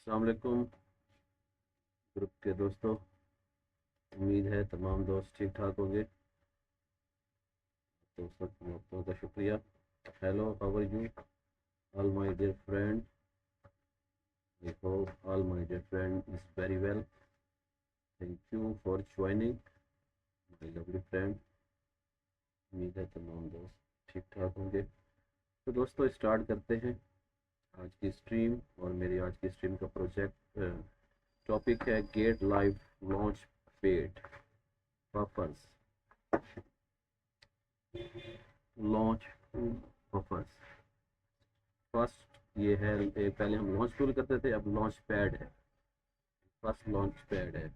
अस्सलाम वालेकुम ग्रुप के दोस्तों। उम्मीद है तमाम दोस्त ठीक ठाक होंगे। दोस्तों का शुक्रिया। Hello, how are you all my dear friend? I hope all my dear friend is very well. Thank you for joining my lovely friend. उम्मीद है तमाम दोस्त ठीक ठाक होंगे। तो दोस्तों स्टार्ट करते हैं आज की स्ट्रीम। और मेरी आज की स्ट्रीम का प्रोजेक्ट टॉपिक है get live launch pad purpose launch purpose. First ये है, पहले हम लॉन्च टूल करते थे, अब लॉन्च पैड है। फर्स्ट लॉन्च पैड है।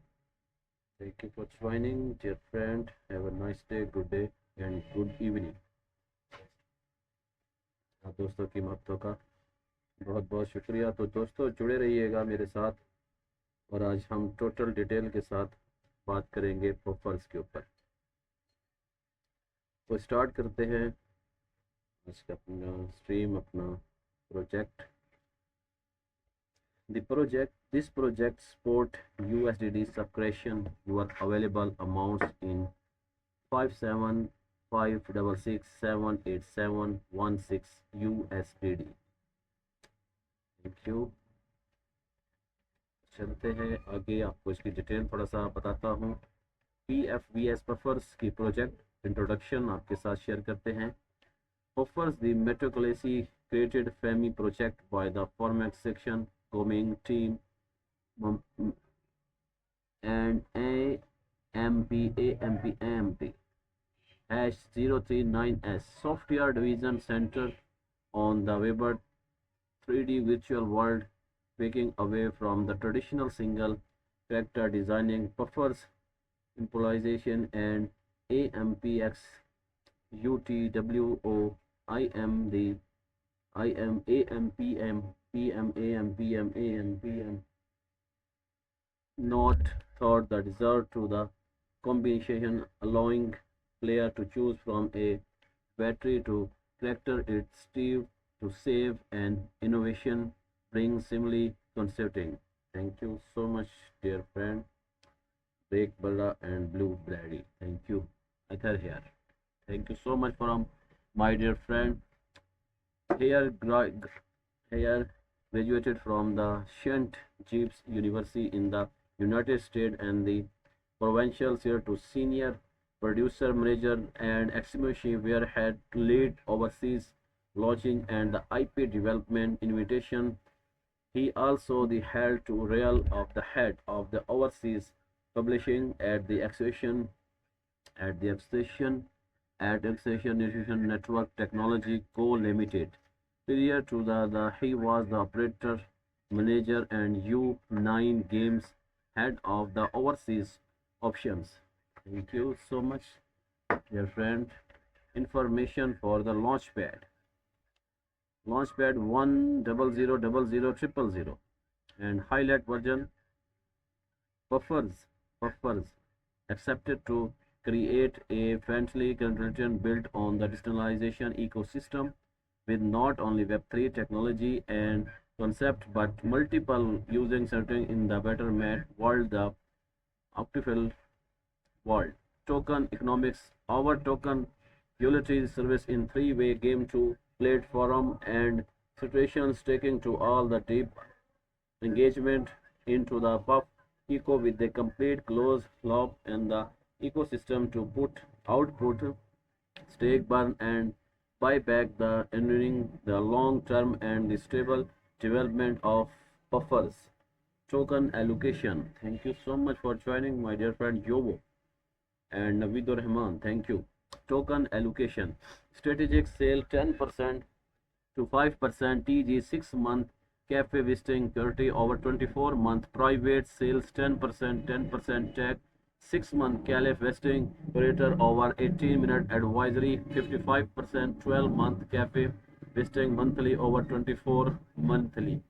Thank you for joining dear friend. Have a nice day, good day and good evening. आप दोस्तों की महत्व का बहुत बहुत शुक्रिया। तो दोस्तों जुड़े रहिएगा मेरे साथ। और आज हम टोटल डिटेल के साथ बात करेंगे ऑफर्स के ऊपर। तो स्टार्ट करते हैं आज का अपना स्ट्रीम, अपना project. This project support USDD subscription. Your available amounts in 5756678716 USDD. Thank you. चलते हैं आगे, आपको इसकी डिटेल थोड़ा सा बताता हूँ। PFVS Puffverse की प्रोजेक्ट इंट्रोडक्शन आपके साथ शेयर करते हैं। Puffverse the methodology created FEMI project by the format section coming team and AMP #039S Software Division Center on the Weber 3D virtual world, breaking away from the traditional single character designing Puffverse improvisation and AMPX UTWO IM AMPM PMAMPM not thought the result to the combination, allowing player to choose from a battery to character its Steve to save and innovation bring similarly concepting. Thank you so much dear friend Break Balla and Blue Brady. Thank you. Athar here. Thank you so much from my dear friend. Here graduated from the St. James University in the United States and the provincial chair to senior producer manager and executive where had to lead overseas launching and the IP development invitation. He also the held to real of the head of the overseas publishing at the exhibition Nutrition Network Technology Co. Limited. Prior to he was the operator manager and U9 Games head of the overseas options. Thank you so much, dear friend. Information for the Launchpad. Launchpad 1000000 and highlight version Puffverse accepted to create a friendly content built on the decentralization ecosystem with not only Web3 technology and concept but multiple using certain in the better made world, the optimal world. Token economics. Our token utility service in three-way game to platform and situations taking to all the deep engagement into the puff eco with the complete closed loop and the ecosystem to put output stake burn and buy back the ensuring the long term and the stable development of buffers. Token allocation. Thank you so much for joining my dear friend Yobo and Navidur Rahman. Thank you. Token allocation. Strategic sale 10% to 5% TG 6-month cafe visiting security over 24-month private sales 10% tech 6-month caliph vesting curator over 18-minute advisory 55% 12-month cafe visiting monthly over 24 monthly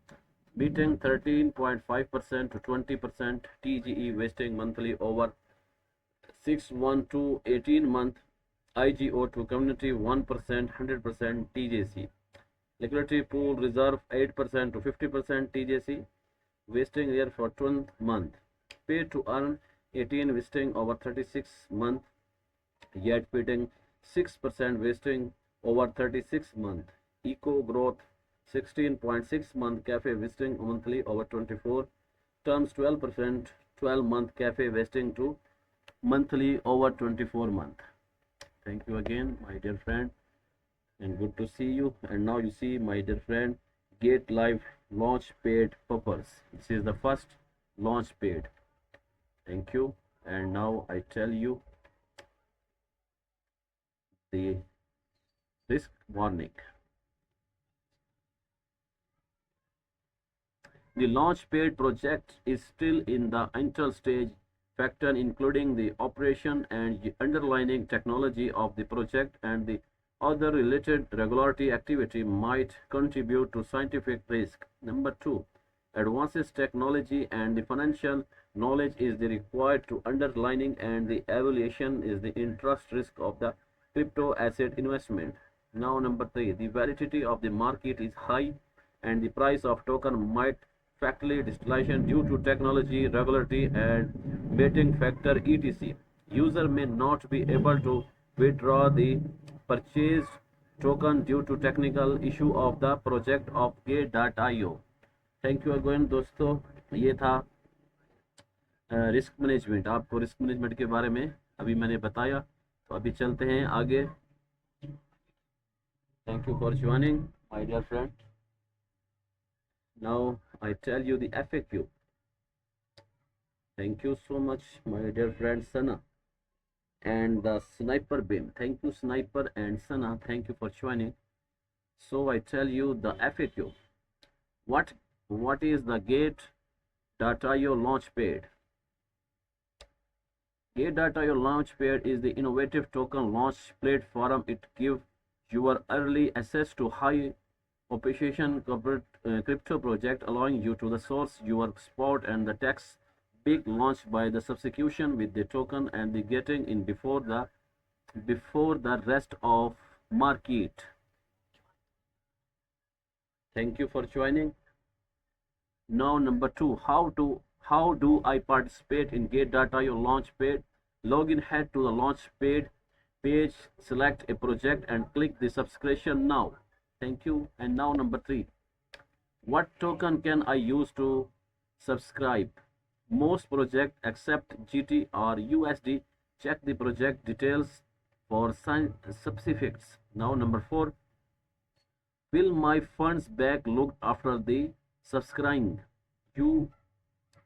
meeting 13.5% to 20% TGE vesting monthly over 6-1 to 18-month IGO to community 1% 100% TJC liquidity pool reserve 8% to 50% TJC vesting year for 12th month. Pay to earn 18 vesting over 36 month, yet pitting 6% vesting over 36 month. Eco growth 16.6 month cafe vesting monthly over 24 terms, 12% 12-month cafe vesting to monthly over 24 month. Thank you again, my dear friend, and good to see you. And now you see, my dear friend, GateLive Launchpad Puffverse. This is the first Launchpad. Thank you. And now I tell you the risk warning. The Launchpad project is still in the initial stage factor, including the operation and underlying technology of the project, and the other related regulatory activity might contribute to scientific risk. Number two, advances technology and the financial knowledge is the required to underlining, and the evaluation is the interest risk of the crypto asset investment. Now number three, the validity of the market is high and the price of token might factly distillation due to technology, regulatory and betting factor etc. User may not be able to withdraw the purchased token due to technical issue of the project of Gate.io. Thank you again दोस्तों, ये था risk management. आपको risk management के बारे में अभी मैंने बताया, तो अभी चलते हैं आगे। Thank you for joining my dear friend. Now I tell you the FAQ. Thank you so much, my dear friend Sana and the Sniper Beam. Thank you, Sniper and Sana. Thank you for joining. So I tell you the FAQ. What is the Gate.io Launchpad? Gate.io Launchpad is the innovative token launch platform. It gives your early access to high appreciation crypto project, allowing you to the source your spot and the tax big launch by the substitution with the token and the getting in before the rest of market. Thank you for joining. Now number two, how do I participate in Gate.io Launchpad? Login, head to the Launchpad page, select a project and click the subscription now. Thank you. And now number three, what token can I use to subscribe? Most projects accept GT or USD. Check the project details for specifics. Now number four, will my funds back looked after the subscribing?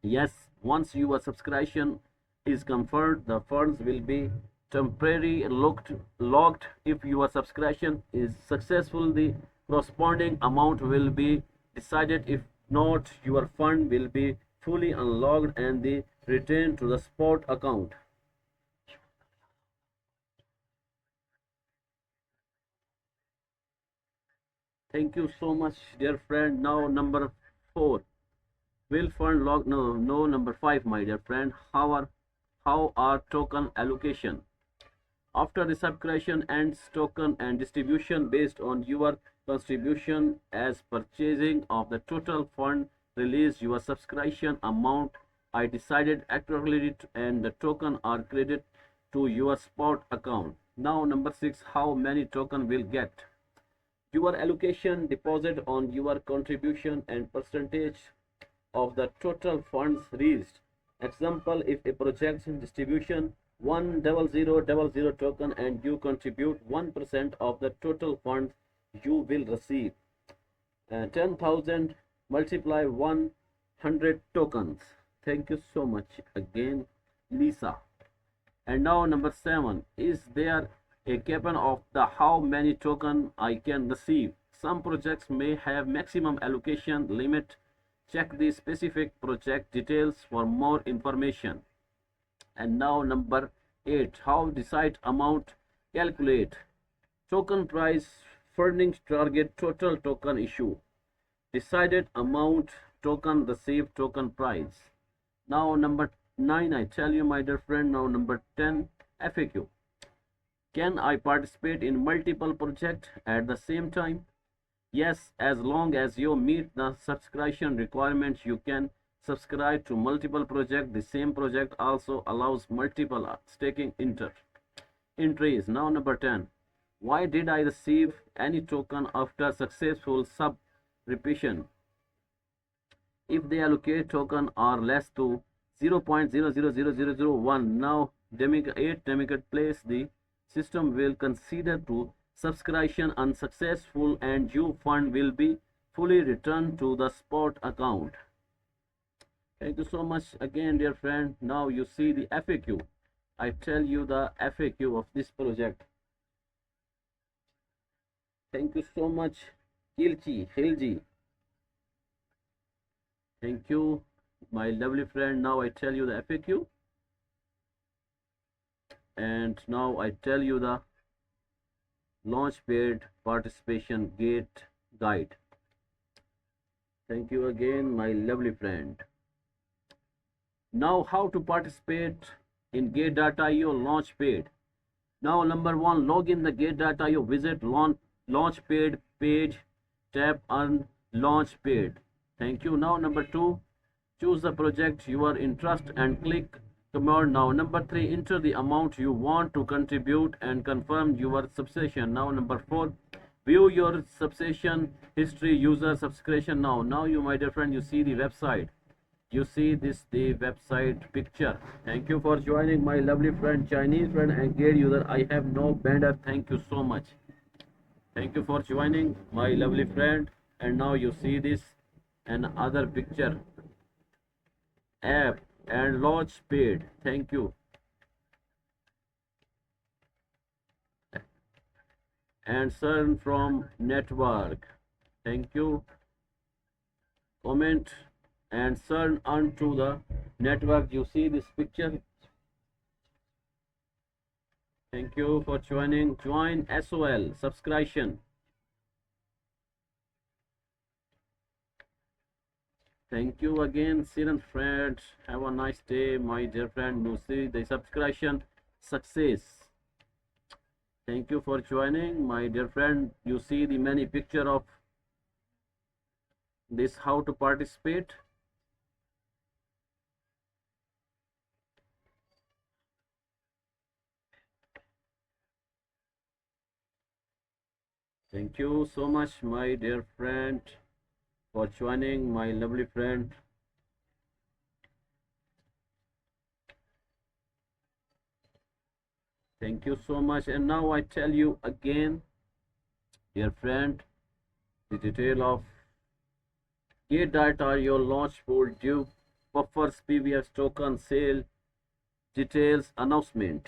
Yes, once your subscription is confirmed, the funds will be temporarily locked. If your subscription is successful, the corresponding amount will be decided. If not, your fund will be fully unlocked and the returned to the spot account. Thank you so much, dear friend. Now number four, will fund log? No. Number five, my dear friend. How are token allocation? After the subscription ends, token and distribution based on your contribution as purchasing of the total fund release your subscription amount. I decided accurately and the token are credited to your spot account. Now number six, how many token will get? Your allocation deposit on your contribution and percentage of the total funds raised. Example, if a project distribution 10000 token and you contribute 1% of the total funds, you will receive 10,000 multiply 100 tokens. Thank you so much again, Lisa. And now number seven, is there a cap of the how many token I can receive? Some projects may have maximum allocation limit. Check the specific project details for more information. And now number 8, how decide amount calculate? Token price, funding target, total token issue, decided amount, token received, token price. Now number 9, I tell you, my dear friend. Now number 10, FAQ. Can I participate in multiple projects at the same time? Yes, as long as you meet the subscription requirements, you can subscribe to multiple projects. The same project also allows multiple staking entries. Now number 10. Why did I receive any token after successful sub repetition? If the allocated token are less to 0.000001, now 8 demicate place, the system will consider to subscription unsuccessful and your fund will be fully returned to the spot account. Thank you so much again, dear friend. Now you see the FAQ. I tell you the FAQ of this project. Thank you so much, Hilji. Thank you, my lovely friend. Now I tell you the FAQ. And now I tell you the Launchpad participation gate guide. Thank you again, my lovely friend. Now how to participate in Gate.io Launchpad. Now number 1, log in the Gate.io, visit Launchpad page, tap on Launchpad. Thank you. Now number 2, choose the project you are interested and click command. Now number 3, enter the amount you want to contribute and confirm your subscription. Now number 4, view your subscription history, user subscription. Now you, my dear friend, you see the website. You see this, the website picture. Thank you for joining, my lovely friend, Chinese friend and Gate user. I have no banner. Thank you so much. Thank you for joining, my lovely friend. And now you see this and other picture, app and Launchpad. Thank you. And Cern from network. Thank you. Comment and Cern onto the network. You see this picture. Thank you for joining. Join SOL subscription. Thank you again, Siren friend. Have a nice day, my dear friend. You see the subscription success. Thank you for joining, my dear friend. You see the many picture of this, how to participate. Thank you so much, my dear friend, for joining, my lovely friend. Thank you so much. And now I tell you again, dear friend, the detail of Gate.io Launchpad due Puffverse PFVS token sale details announcement.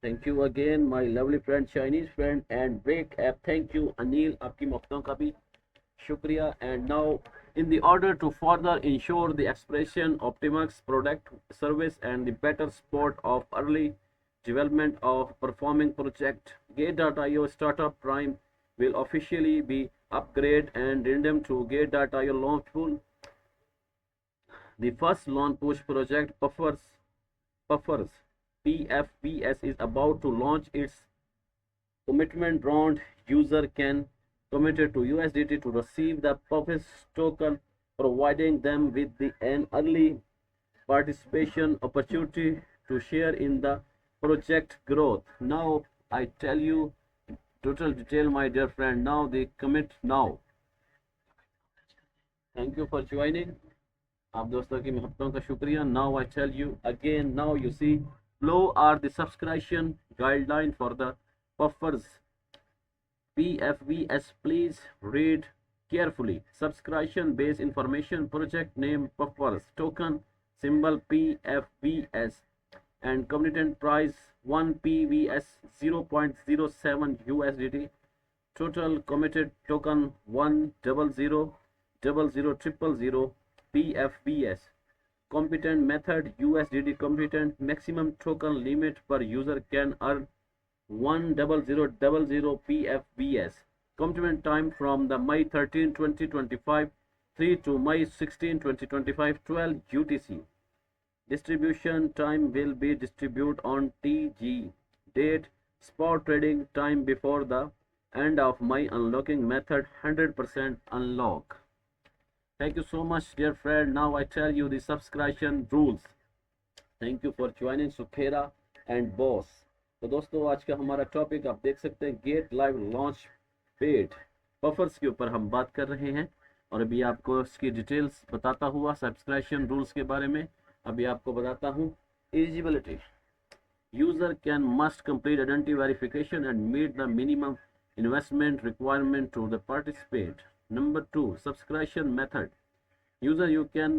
Thank you again, my lovely friend, Chinese friend and Break app. Thank you, Anil. आपकी मोहब्बतों का भी शुक्रिया. And now, in the order to further ensure the expression optimus product service and the better support of early development of performing project, Gate.io Startup Prime will officially be upgraded and renamed to Gate.io Launchpool. The first launch push project, Puffverse PFVS, is about to launch its commitment round. User can committed to USDT to receive the Puffverse token, providing them with an early participation opportunity to share in the project growth. Now I tell you total detail, my dear friend. Now the commit now. Thank you for joining. आप दोस्तों की मोहब्बतों का शुक्रिया. Now I tell you again. Now you see below are the subscription guideline for the Puffverse PFVS. Please read carefully. Subscription based information, project name Puffverse, token symbol PFVS, and commitment price 1 PVS 0.07 USDT. Total committed token 100000000 PFVS. Competent method USDT. Competent maximum token limit per user can earn 10000 PFVS. Commitment time from the May 13, 2025 3 to May 16, 2025 12 UTC. Distribution time will be distributed on TG date. Spot trading time before the end of May. Unlocking method 100% unlock. Thank you so much, dear friend. Now I tell you the subscription rules. Thank you for joining Sukhera and boss. तो दोस्तों आज का हमारा topic आप देख सकते हैं get live launch pad buffers के ऊपर हम बात कर रहे हैं। और अभी आपको इसकी डिटेल्स बताता हुआ सब्सक्रिप्शन रूल्स के बारे में अभी आपको बताता हूँ। Eligibility, user can must complete identity verification and meet the minimum investment requirement to the participate. Number 2, subscription method. User, you can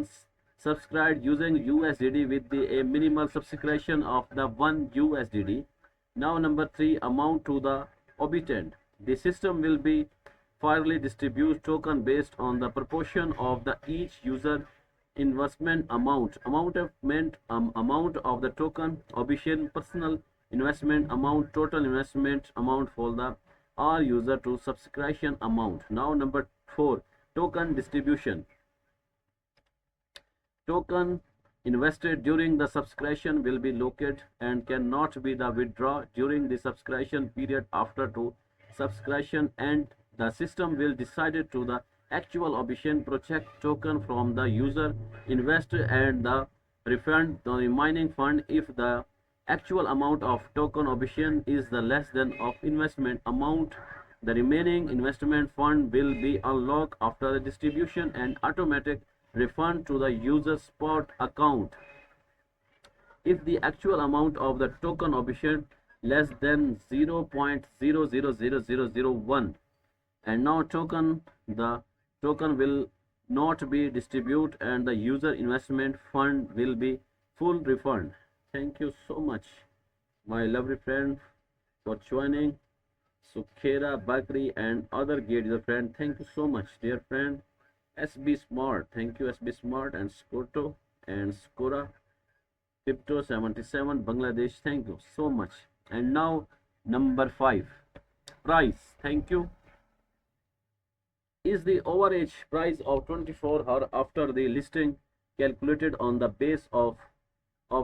subscribe using USDD with a minimal subscription of the 1 USDD. Now number 3, amount to the obtained. The system will be fairly distribute token based on the proportion of the each user investment amount of the token obtained, personal investment amount, total investment amount for the all user to subscription amount. Now number 4, token distribution. Token invested during the subscription will be located and cannot be the withdraw during the subscription period after to subscription, and the system will decide to the actual option project token from the user invest and the refund the remaining fund if the actual amount of token option is the less than of investment amount. The remaining investment fund will be unlocked after the distribution and automatic refund to the user's spot account if the actual amount of the token option less than 0.000001. And now the token will not be distributed and the user investment fund will be full refund. Thank you so much, my lovely friend, for joining Sukhera Bakri and other Gate friend. Thank you so much, dear friend. SB Smart, thank you SB Smart and Scoto and Scora Crypto 77 Bangladesh, thank you so much. And now number 5, price. Thank you. Is the average price of 24 hours after the listing calculated on the base of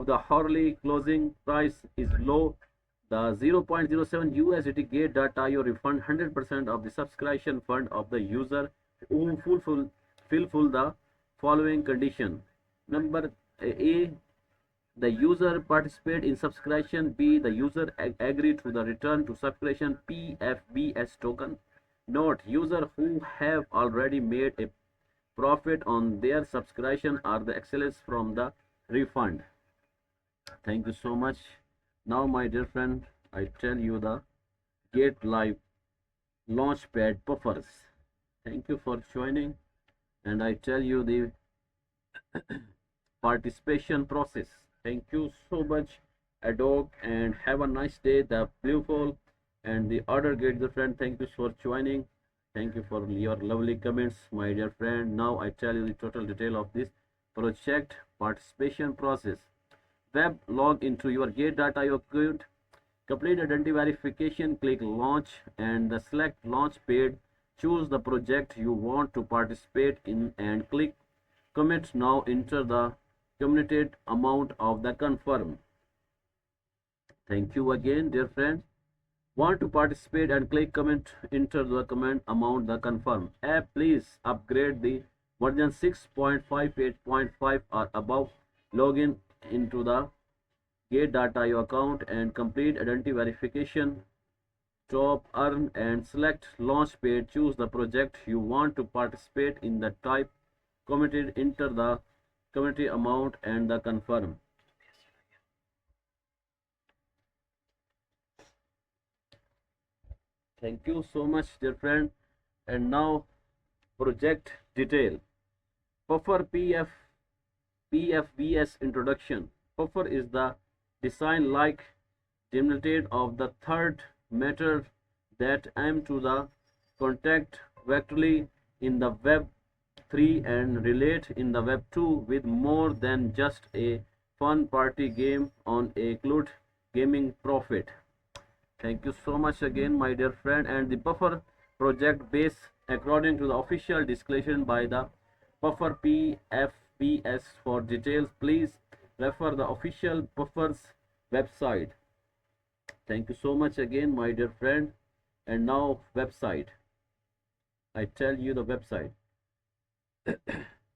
the hourly closing price is low? The 0.07 USDT Gate.io refund 100% of the subscription fund of the user who fulfill the following condition. Number A, the user participate in subscription. B, the user agree to the return to subscription PFVS token. Note, user who have already made a profit on their subscription are the excellence from the refund. Thank you so much. Now my dear friend, I tell you the GateLive Launchpad Puffverse. Thank you for joining, and I tell you the participation process. Thank you so much, Adobe, and have a nice day. The Blueful and the other Gate friend, thank you for joining. Thank you for your lovely comments, my dear friend. Now I tell you the total detail of this project participation process. Web, log into your Gate.io account, complete identity verification, click launch and the select launch page. Choose the project you want to participate in and click commit. Now enter the committed amount of the confirm. Thank you again, dear friends. Want to participate and click commit, enter the command amount the confirm. App, please upgrade the version 6.58.5 or above. Login into the Gate.io account and complete identity verification. Top, earn and select launch page. Choose the project you want to participate in, the type committed, enter the community amount and the confirm. Thank you so much, dear friend. And now project detail. Puffer PFVS introduction. Puffer is the design like generated of the third matter that aim to the contact vectorly in the web 3 and relate in the web 2 with more than just a fun party game on a cloud gaming profit. Thank you so much again, my dear friend. And the Puffer project based according to the official disclosure by the Puffer PFVS. For details, please refer the official Puffer's website. Thank you so much again, my dear friend. And now website. I tell you the website.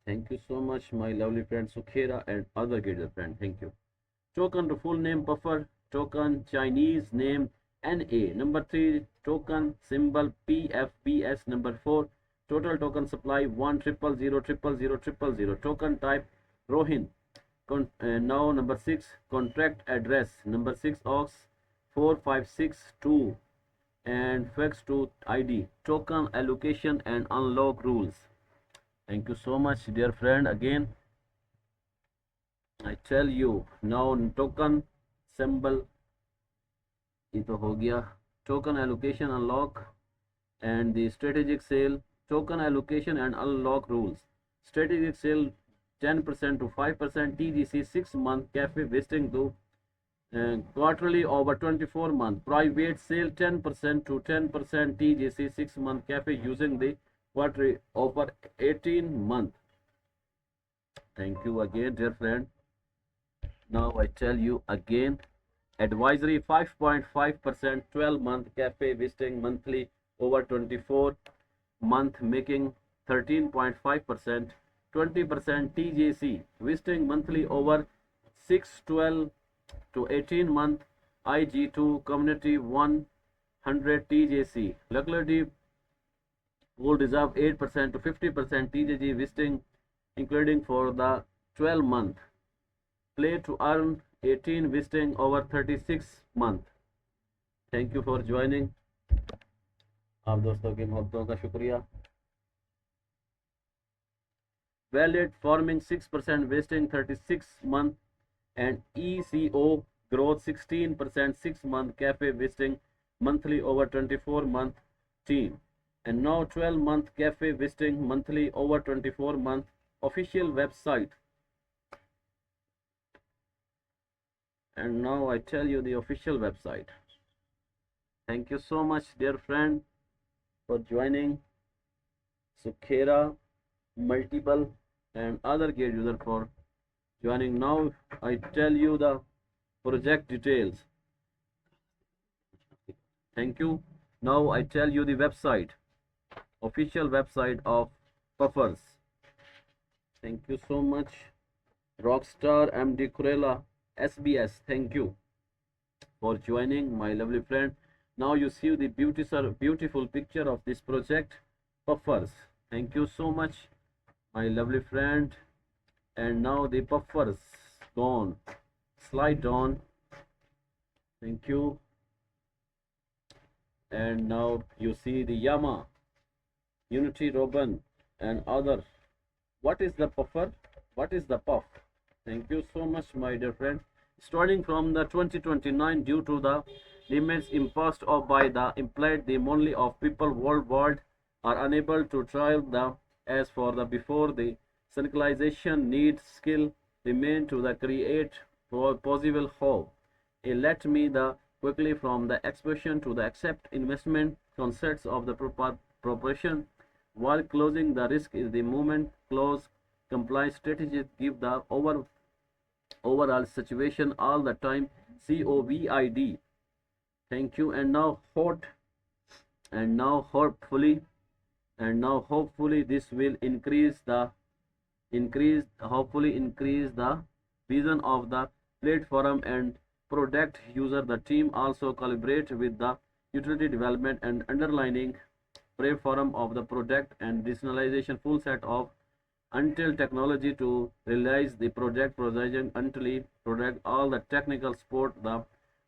Thank you so much, my lovely friend Sukhera and other gator friend. Thank you. Token to full name Puffer. Token Chinese name NA. Number 3, token symbol PFVS. Number 4, total token supply 100000000. Token type Rohin. Now number 6, contract address. Number 6, OX 4562 and fax to ID. Token allocation and unlock rules. Thank you so much, dear friend. Again, I tell you now token symbol ये तो हो गया. Token allocation unlock and the strategic sale. Token allocation and unlock rules. Strategic sale 10% to 5%. TGC 6-month cafe visiting to quarterly over 24-month. Private sale 10% to 10%. TGC 6-month cafe using the quarterly over 18-month. Thank you again, dear friend. Now I tell you again. Advisory 5.5%. 12-month cafe visiting monthly over 24-month making 13.5%. 20% TJC visiting monthly over 6, 12 to 18-month. IG2 community 100 TJC. Luckily will deserve 8% to 50% TJG visiting including for the 12-month. Play to earn 18 visiting over 36 month. Thank you for joining. आप दोस्तों की मोहब्बतों का शुक्रिया. Valid forming 6% wasting 36 month and ECO growth 16% 6-month cafe visiting monthly over 24-month team. And now 12-month cafe visiting monthly over 24-month official website. And now I tell you the official website. Thank you so much, dear friend, for joining. Sukhera, multiple and other gate user for joining. Now I tell you the project details. Thank you. Now I tell you the website, official website of Puffverse. Thank you so much. Rockstar MD Kurela SBS. Thank you for joining, my lovely friend. Now you see the beautiful picture of this project Puffverse. Thank you so much, my lovely friend. And now the Puffverse gone. Slide down. Thank you. And now you see the Yama, Unity Robin and other. What is the Puffer? What is the Puff? Thank you so much, my dear friend. Starting from the 2029, due to the limits imposed by the implied, the only of people worldwide are unable to trial the as for the before the synchronization needs skill remain to the create for possible hope. Let me the quickly from the expression to the accept investment concepts of the proportion while closing the risk is the movement close compliance strategies give the overall situation all the time. COVID. Thank you. And now hopefully this will increase the vision of the platform and product user. The team also collaborate with the utility development and underlining platform of the product and digitalization full set of until technology to realize the project provision until product all the technical support the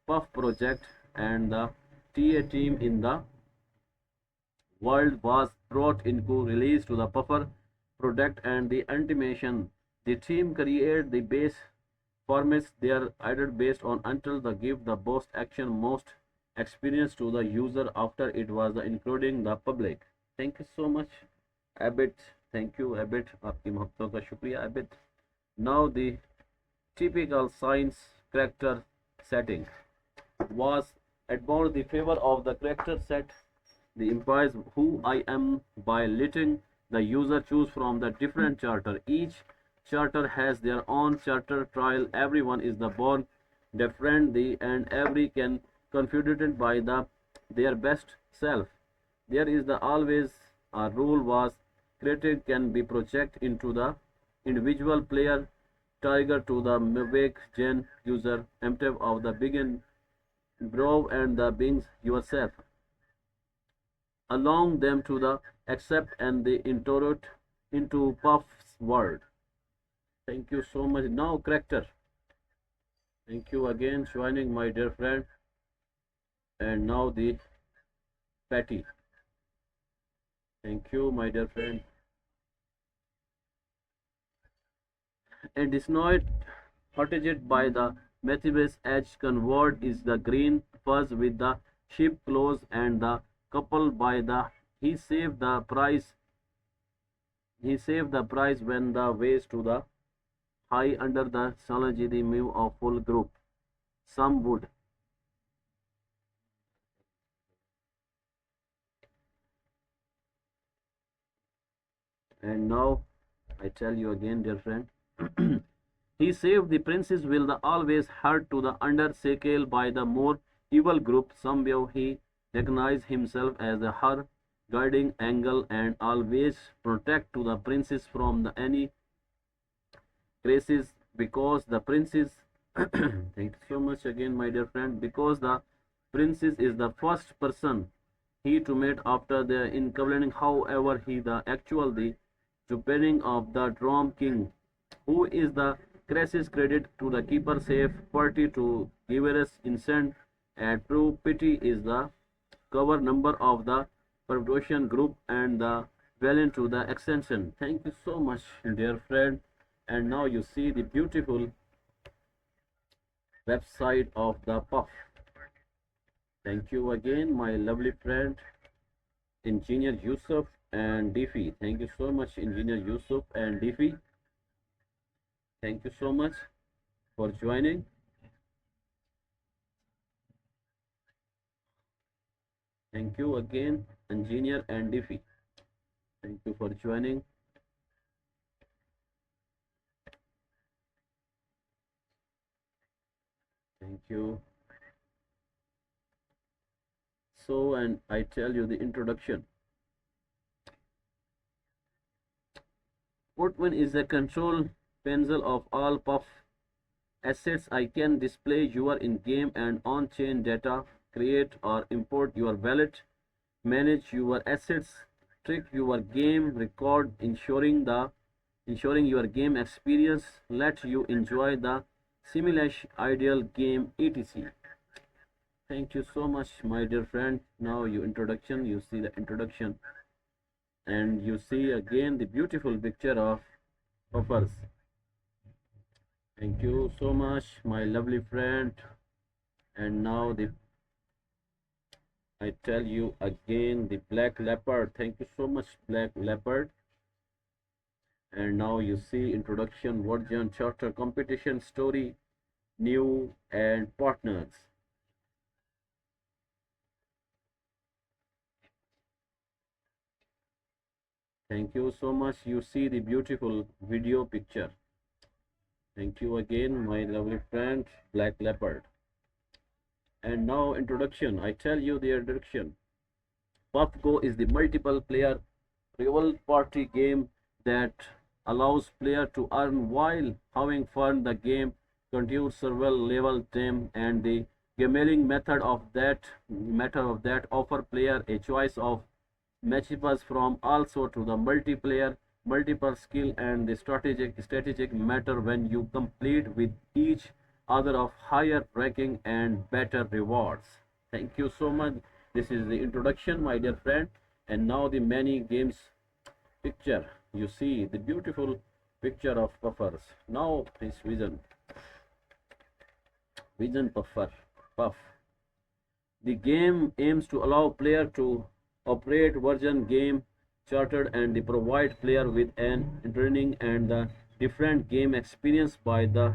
puff project and the TA team in the world was brought into release to the puffer product and the animation. The team created the base formats they are added based on until the give the best action most experience to the user after it was including the public. Thank you so much, Abbott. Thank you, Abbott. आपकी मोहब्बतों का शुक्रिया, Abbott. Now the typical science character setting was about the favor of the character set. The implies who I am by letting the user choose from the different charter. Each charter has their own charter trial. Everyone is the born different and every can contributed by the their best self. There is the always a rule was created can be projected into the individual player trigger to the make gen user MTF of the begin grow and the beings yourself along them to the accept and the introduce into Puff's world. Thank you so much. Now character. Thank you again joining my dear friend. And now the patty. Thank you my dear friend. And destroyed cottaged by the Mathibus edge convert is the green fuzz with the sheep clothes and the couple by the he saved the price when the ways to the high under the psychology the move of full group. Some would. And now I tell you again, dear friend. He saved the princess will the always hurt to the under shakel by the more evil group. Somehow he recognized himself as a her guiding angle and always protect to the princess from the any crisis because the princess thank you so much again my dear friend because the princess is the first person he to meet after the incovenant however he the actual the depending of the drum king who is the crisis credit to the keeper safe party to give us instant and true pity is the cover number of the production group and the valiant to the extension. Thank you so much dear friend. And now you see the beautiful website of the puff. Thank you again my lovely friend engineer Yusuf and Difi. Thank you so much engineer Yusuf and Difi. Thank you so much for joining. Thank you again engineer and Difi. Thank you for joining. Thank you. So, and I tell you the introduction. Portman is a control pencil of all puff assets. I can display your in-game and on-chain data, create or import your wallet, manage your assets, trick your game record, ensuring your game experience, let you enjoy the simulation ideal game etc. Thank you so much my dear friend. Now you introduction, you see the introduction and you see again the beautiful picture of puffers. Thank you so much my lovely friend. And now the I tell you again the black leopard. Thank you so much black leopard. And now you see introduction version charter competition story new and partners. Thank you so much. You see the beautiful video picture. Thank you again my lovely friend black leopard. And now introduction. I tell you the introduction. PUBG is the multiple player rival party game that allows player to earn while having fun. The game continues several level time and the gambling method of that offer player a choice of matchups from also to the multiplayer multiple skill and the strategic matter when you complete with each other of higher ranking and better rewards. Thank you so much. This is the introduction my dear friend. And now the many games picture. You see the beautiful picture of puffers. Now this vision puff. The game aims to allow player to operate version game chartered and they provide player with an entertaining and the different game experience by the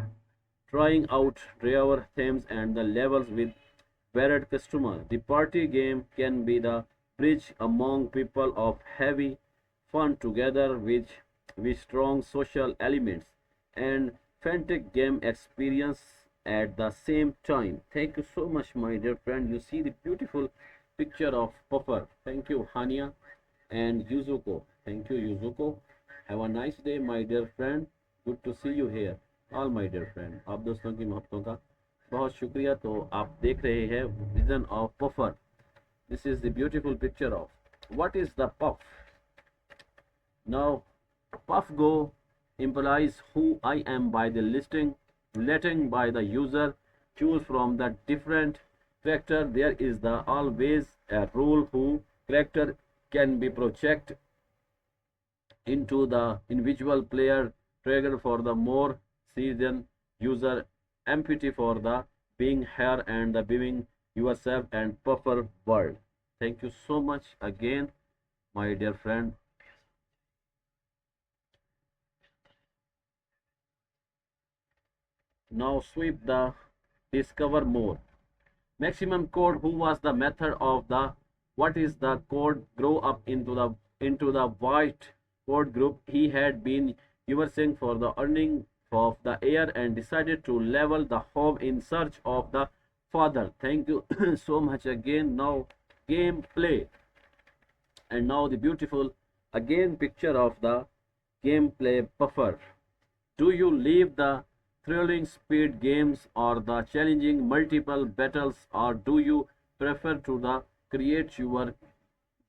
trying out driver themes and the levels with varied customer. The party game can be the bridge among people of heavy fun together with strong social elements and frantic game experience at the same time. Thank you so much my dear friend. You see the beautiful picture of puffer. Thank you Hania and Yuzuko. Thank you Yuzuko. Have a nice day my dear friend. Good to see you here all my dear friend. आप दोस्तों की मोहब्बतों का बहुत शुक्रिया। तो आप देख रहे हैं vision of puffer. This is the beautiful picture of what is the puff. Now, PuffGo implies who I am by the listing, letting by the user choose from the different character. There is the always a rule who character can be projected into the individual player trigger for the more seasoned user empathy for the being here and the being yourself and puffer world. Thank you so much again, my dear friend. Now sweep the discover more. Maximum code who was the method of the what is the code grow up into the white code group. He had been using for the earning of the air and decided to level the home in search of the father. Thank you so much again. Now gameplay, and now the beautiful again picture of the gameplay buffer. Do you leave the thrilling speed games or the challenging multiple battles, or do you prefer to the create your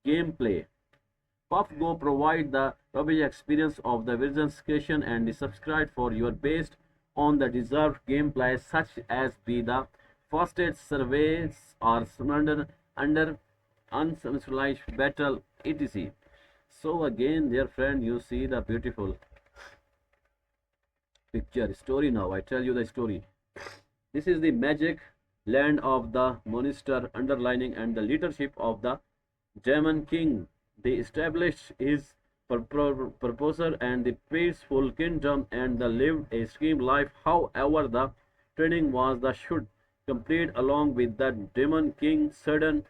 gameplay? PuffGo provide the rubbish experience of the visualization and the subscribe for your based on the deserved gameplay such as be the fastest surveys or under uncivilized battle etc. So again dear friend, you see the beautiful picture story. Now I tell you the story. This is the magic land of the monster underlining and the leadership of the German king. They established his purposer and the peaceful kingdom and the lived a scheme life. However, the training was the should complete along with the demon king sudden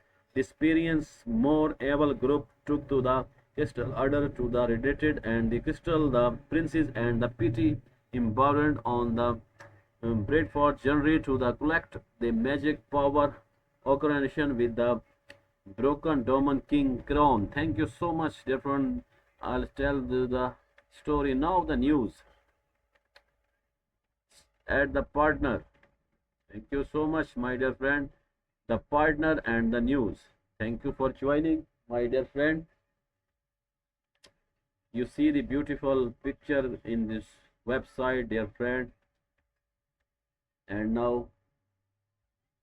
experience more able group took to the crystal order to the redacted and the crystal the princes and the pity empowered on the Bradford generally to the collect the magic power occurrence with the broken Doman King crown. Thank you so much, dear friend. I'll tell you the story now. The news at the partner. Thank you so much, my dear friend. The partner and the news. Thank you for joining, my dear friend. You see the beautiful picture in this website, dear friend. And now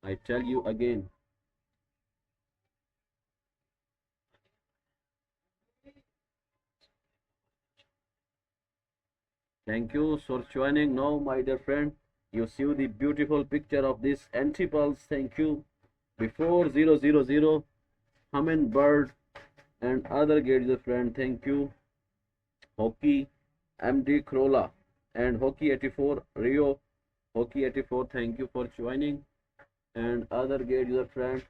I tell you again. Thank you for joining now, my dear friend. You see the beautiful picture of this anti-pulse. Thank you. Before 000, Hummingbird and other gates, friend. Thank you. Hockey, MD Krola and Hockey 84, Rio, Hockey 84. Thank you for joining. And other gate user friend.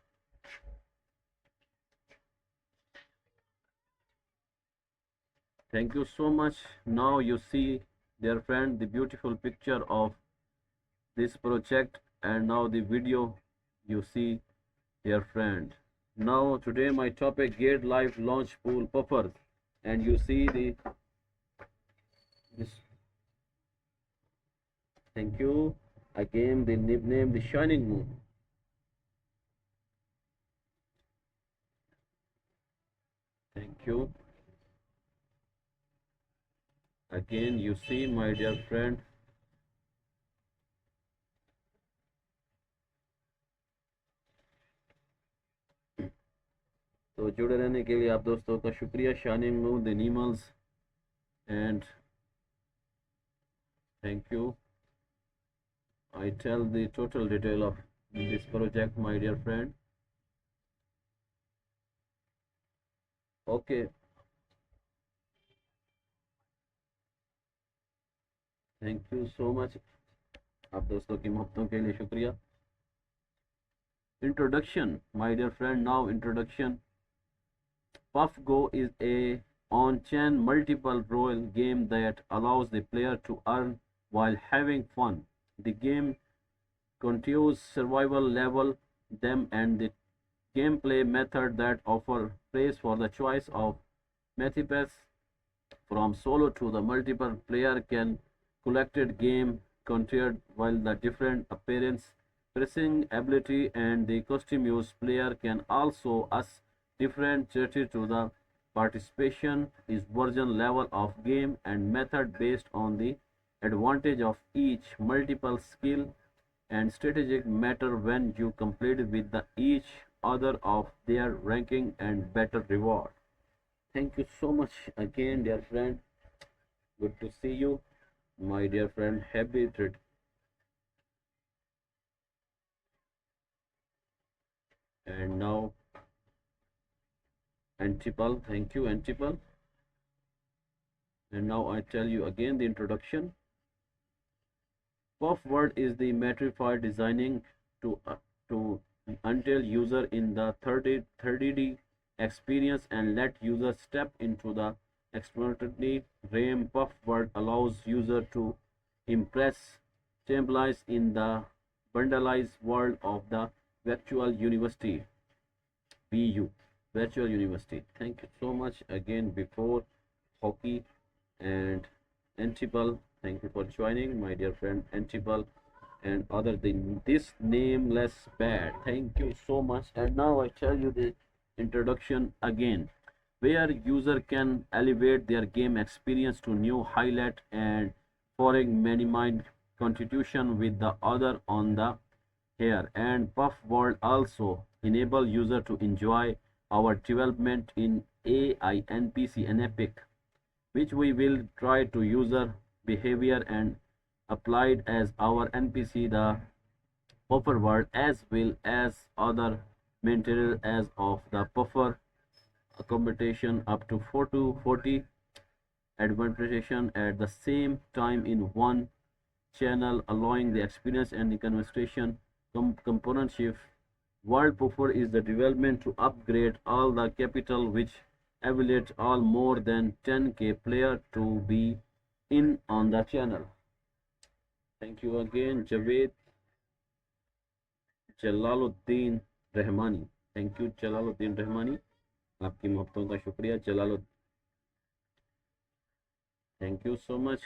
Thank you so much. Now you see, dear friend, the beautiful picture of this project, and now the video you see, dear friend. Now today my topic GateLive Launchpad Puffverse, and you see this. Thank you. Again the nickname the Shining Moon. Thank you. Again you see, my dear friend. तो जुड़े रहने के लिए आप दोस्तों का शुक्रिया. Shining moon the animals and thank you. I tell the total detail of this project, my dear friend. Okay. Thank you so much. आप दोस्तों की मोहब्बतों के लिए शुक्रिया. Introduction, my dear friend. Now introduction. PuffGo is a on-chain multiple role game that allows the player to earn while having fun. The game continues survival level them and the gameplay method that offer praise for the choice of methods from solo to the multiple player can collected game content while the different appearance, pressing ability and the costume use player can also us different strategy to the participation is version level of game and method based on the advantage of each multiple skill and strategic matter when you complete with the each other of their ranking and better reward. Thank you so much again, dear friend. Good to see you, my dear friend. Happy trip. And now, Antipal. Thank you, Antipal. And now I tell you again the introduction. Puff word is the metrified designing to to until user in the 30D experience and let user step into the exploratory realm. Puff word allows user to impress, stabilize in the bundleized world of the virtual university. VU, virtual university. Thank you so much again before hockey and Antipal. Thank you for joining, my dear friend Antipal and other than this nameless bad. Thank you so much. And now I tell you the introduction again, where user can elevate their game experience to new highlight and foreign minimize constitution with the other on the here and Puff World also enable user to enjoy our development in AI NPC and Epic, which we will try to user behavior and applied as our NPC the Puffer World as well as other material as of the Puffer accommodation up to 4 to 40 administration at the same time in one channel, allowing the experience and the conversation component shift. World Puffer is the development to upgrade all the capital which evaluate all more than 10k player to be in on the channel. Thank you again, Javed Jalaluddin Rahmani. Thank you Jalaluddin Rahmani, आपकी मोहब्बतों का शुक्रिया Jalaluddin. Thank you so much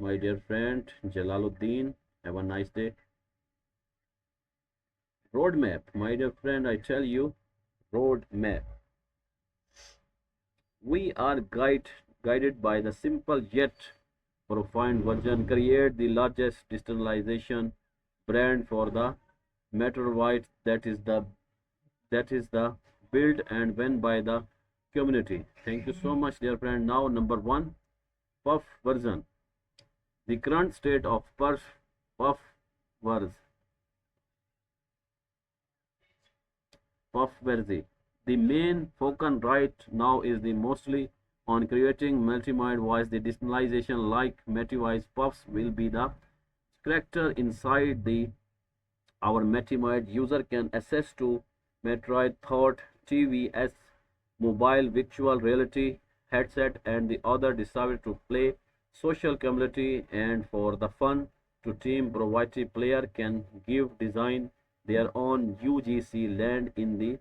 my dear friend Jalaluddin. Have a nice day. Roadmap, my dear friend, I tell you, roadmap. We are guided by the simple yet profound version. Create the largest digitalization brand for the Meteorite that is the built and won by the community. Thank you so much, dear friend. Now number one, Puff version. The current state of Puffverse. Puffverse. The main focus right now is the mostly on creating multi-mind voice. The digitalization like multi-voice puffs will be the character inside the our Metromite. User can access to Metroid Thought TVS mobile virtual reality headset and the other decided to play social community and for the fun to team provided player can give design their own UGC land in the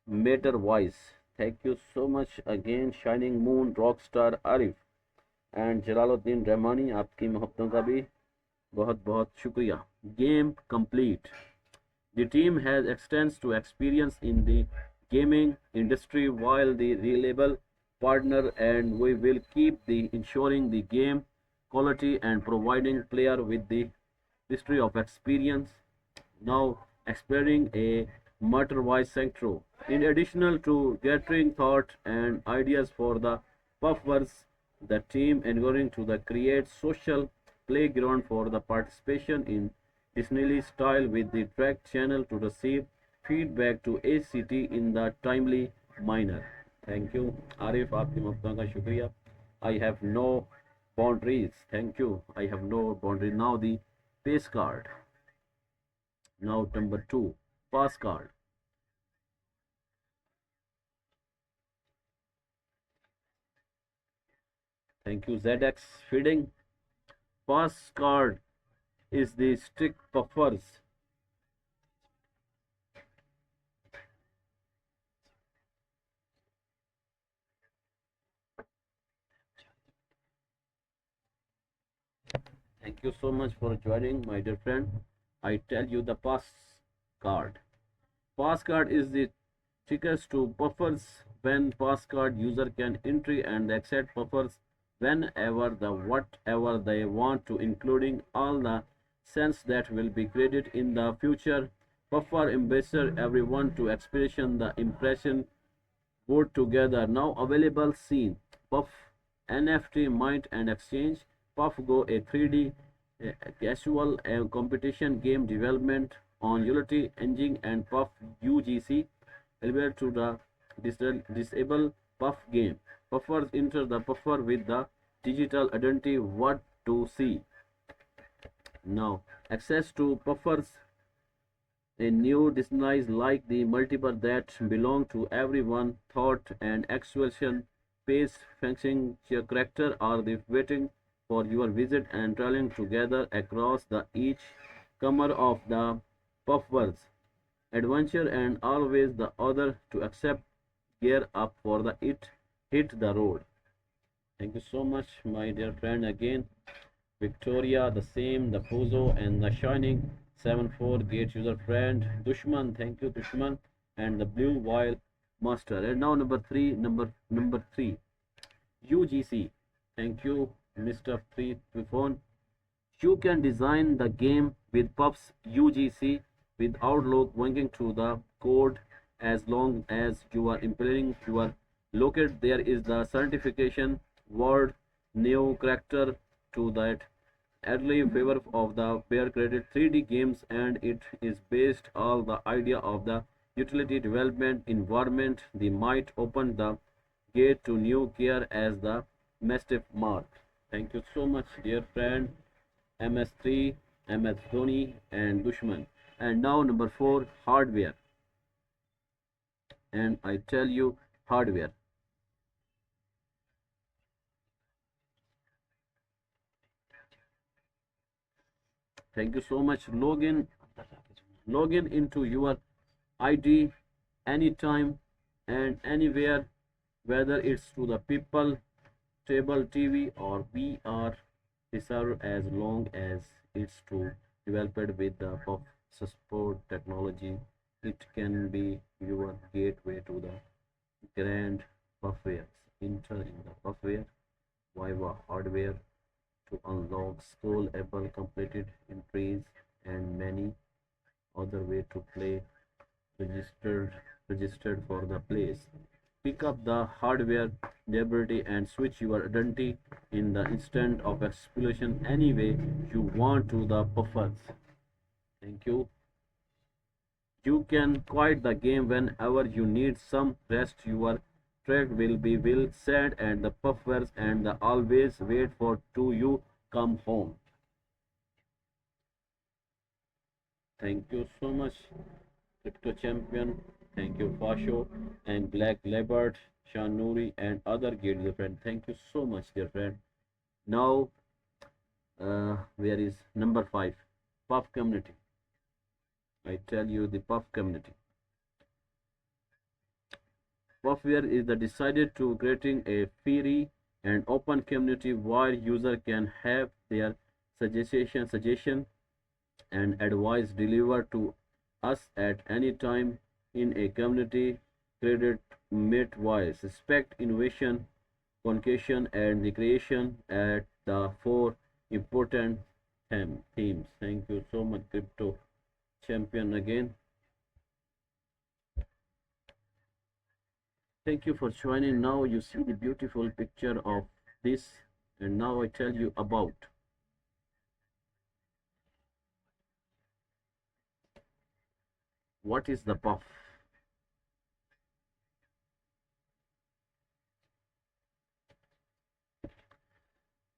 Meta voice. Thank you so much again Shining Moon Rockstar Arif and Jalaluddin Rahmani, आपकी मोहब्बतों का भी बहुत बहुत शुक्रिया. Game complete. The team has extensive experience in the gaming industry while the reliable partner and we will keep the ensuring the game quality and providing player with the history of experience. Now exploring a motor-wise sector. In addition to gathering thought and ideas for the Puffverse, the team endeavoring to the create social playground for the participation in Disney style with the track channel to receive feedback to ACT in the timely manner. Thank you, Arif. आपकी मोहब्बतों का शुक्रिया. I have no boundaries. Thank you. I have no boundary. Now the pace card. Now number 2, pass card. Thank you, ZX feeding. Pass card is the stick puffers. Thank you so much for joining, my dear friend. I tell you the pass card. Pass card is the tickets to buffers when pass card user can enter and exit buffers whenever the whatever they want to, including all the cents that will be created in the future. Buffer ambassador everyone to expression the impression put together. Now available scene. Puff NFT Mint and Exchange. Puff Go, a 3D casual competition game development on Unity Engine, and Puff UGC available to the disable Puff game. Puffers enter the buffer with the digital identity. What to see? Now access to buffers, a new design like the multiple that belong to everyone, thought and expression, pace, function, your character are the waiting for your visit and traveling together across the each comer of the Puffverse. Adventure and always the other to accept, gear up for the it hit the road. Thank you so much, my dear friend. Again, Victoria, the same, the Puzo, and the Shining 7-4 Gate user friend. Dushman, thank you, Dushman, and the Blue Wild Master. And now number three, UGC. Thank you, Mr. 3 phone. You can design the game with Puffs UGC without linking to the code as long as you are implementing your locate. There is the certification word new character to that early favor of the pair created 3D games, and it is based all the idea of the utility development environment. The might open the gate to new care as the mastiff mark. Thank you so much, dear friend. MS3, MS Dhoni, and Dushman. And now number 4, hardware. And I tell you, hardware. Thank you so much. Login into your ID anytime and anywhere, whether it's to the people, table TV, or VR reserve, as long as it's to developed with the of support technology. It can be your gateway to the grand Puffwares. Enter in the Puffware Viva hardware to unlock scrollable completed entries and many other way to play registered for the place. Pick up the hardware library and switch your identity in the instant of explosion any way you want to the buffers. Thank you. You can quit the game whenever you need some rest. Your track will be well said and the puffers and the always wait for to you come home. Thank you so much, Crypto Champion. Thank you, Fasho and Black Leopard, Shanuri, and other dear friend. Thank you so much, dear friend. Now, where is number 5? Puff community. I tell you the Puff community. Puffware is the decided to creating a free and open community where user can have their suggestion and advice delivered to us at any time in a community credit met wise respect innovation concussion and the creation at the 4 important themes. Thank you so much, Crypto Champion. Again, thank you for joining. Now you see the beautiful picture of this, and now I tell you about what is the puff.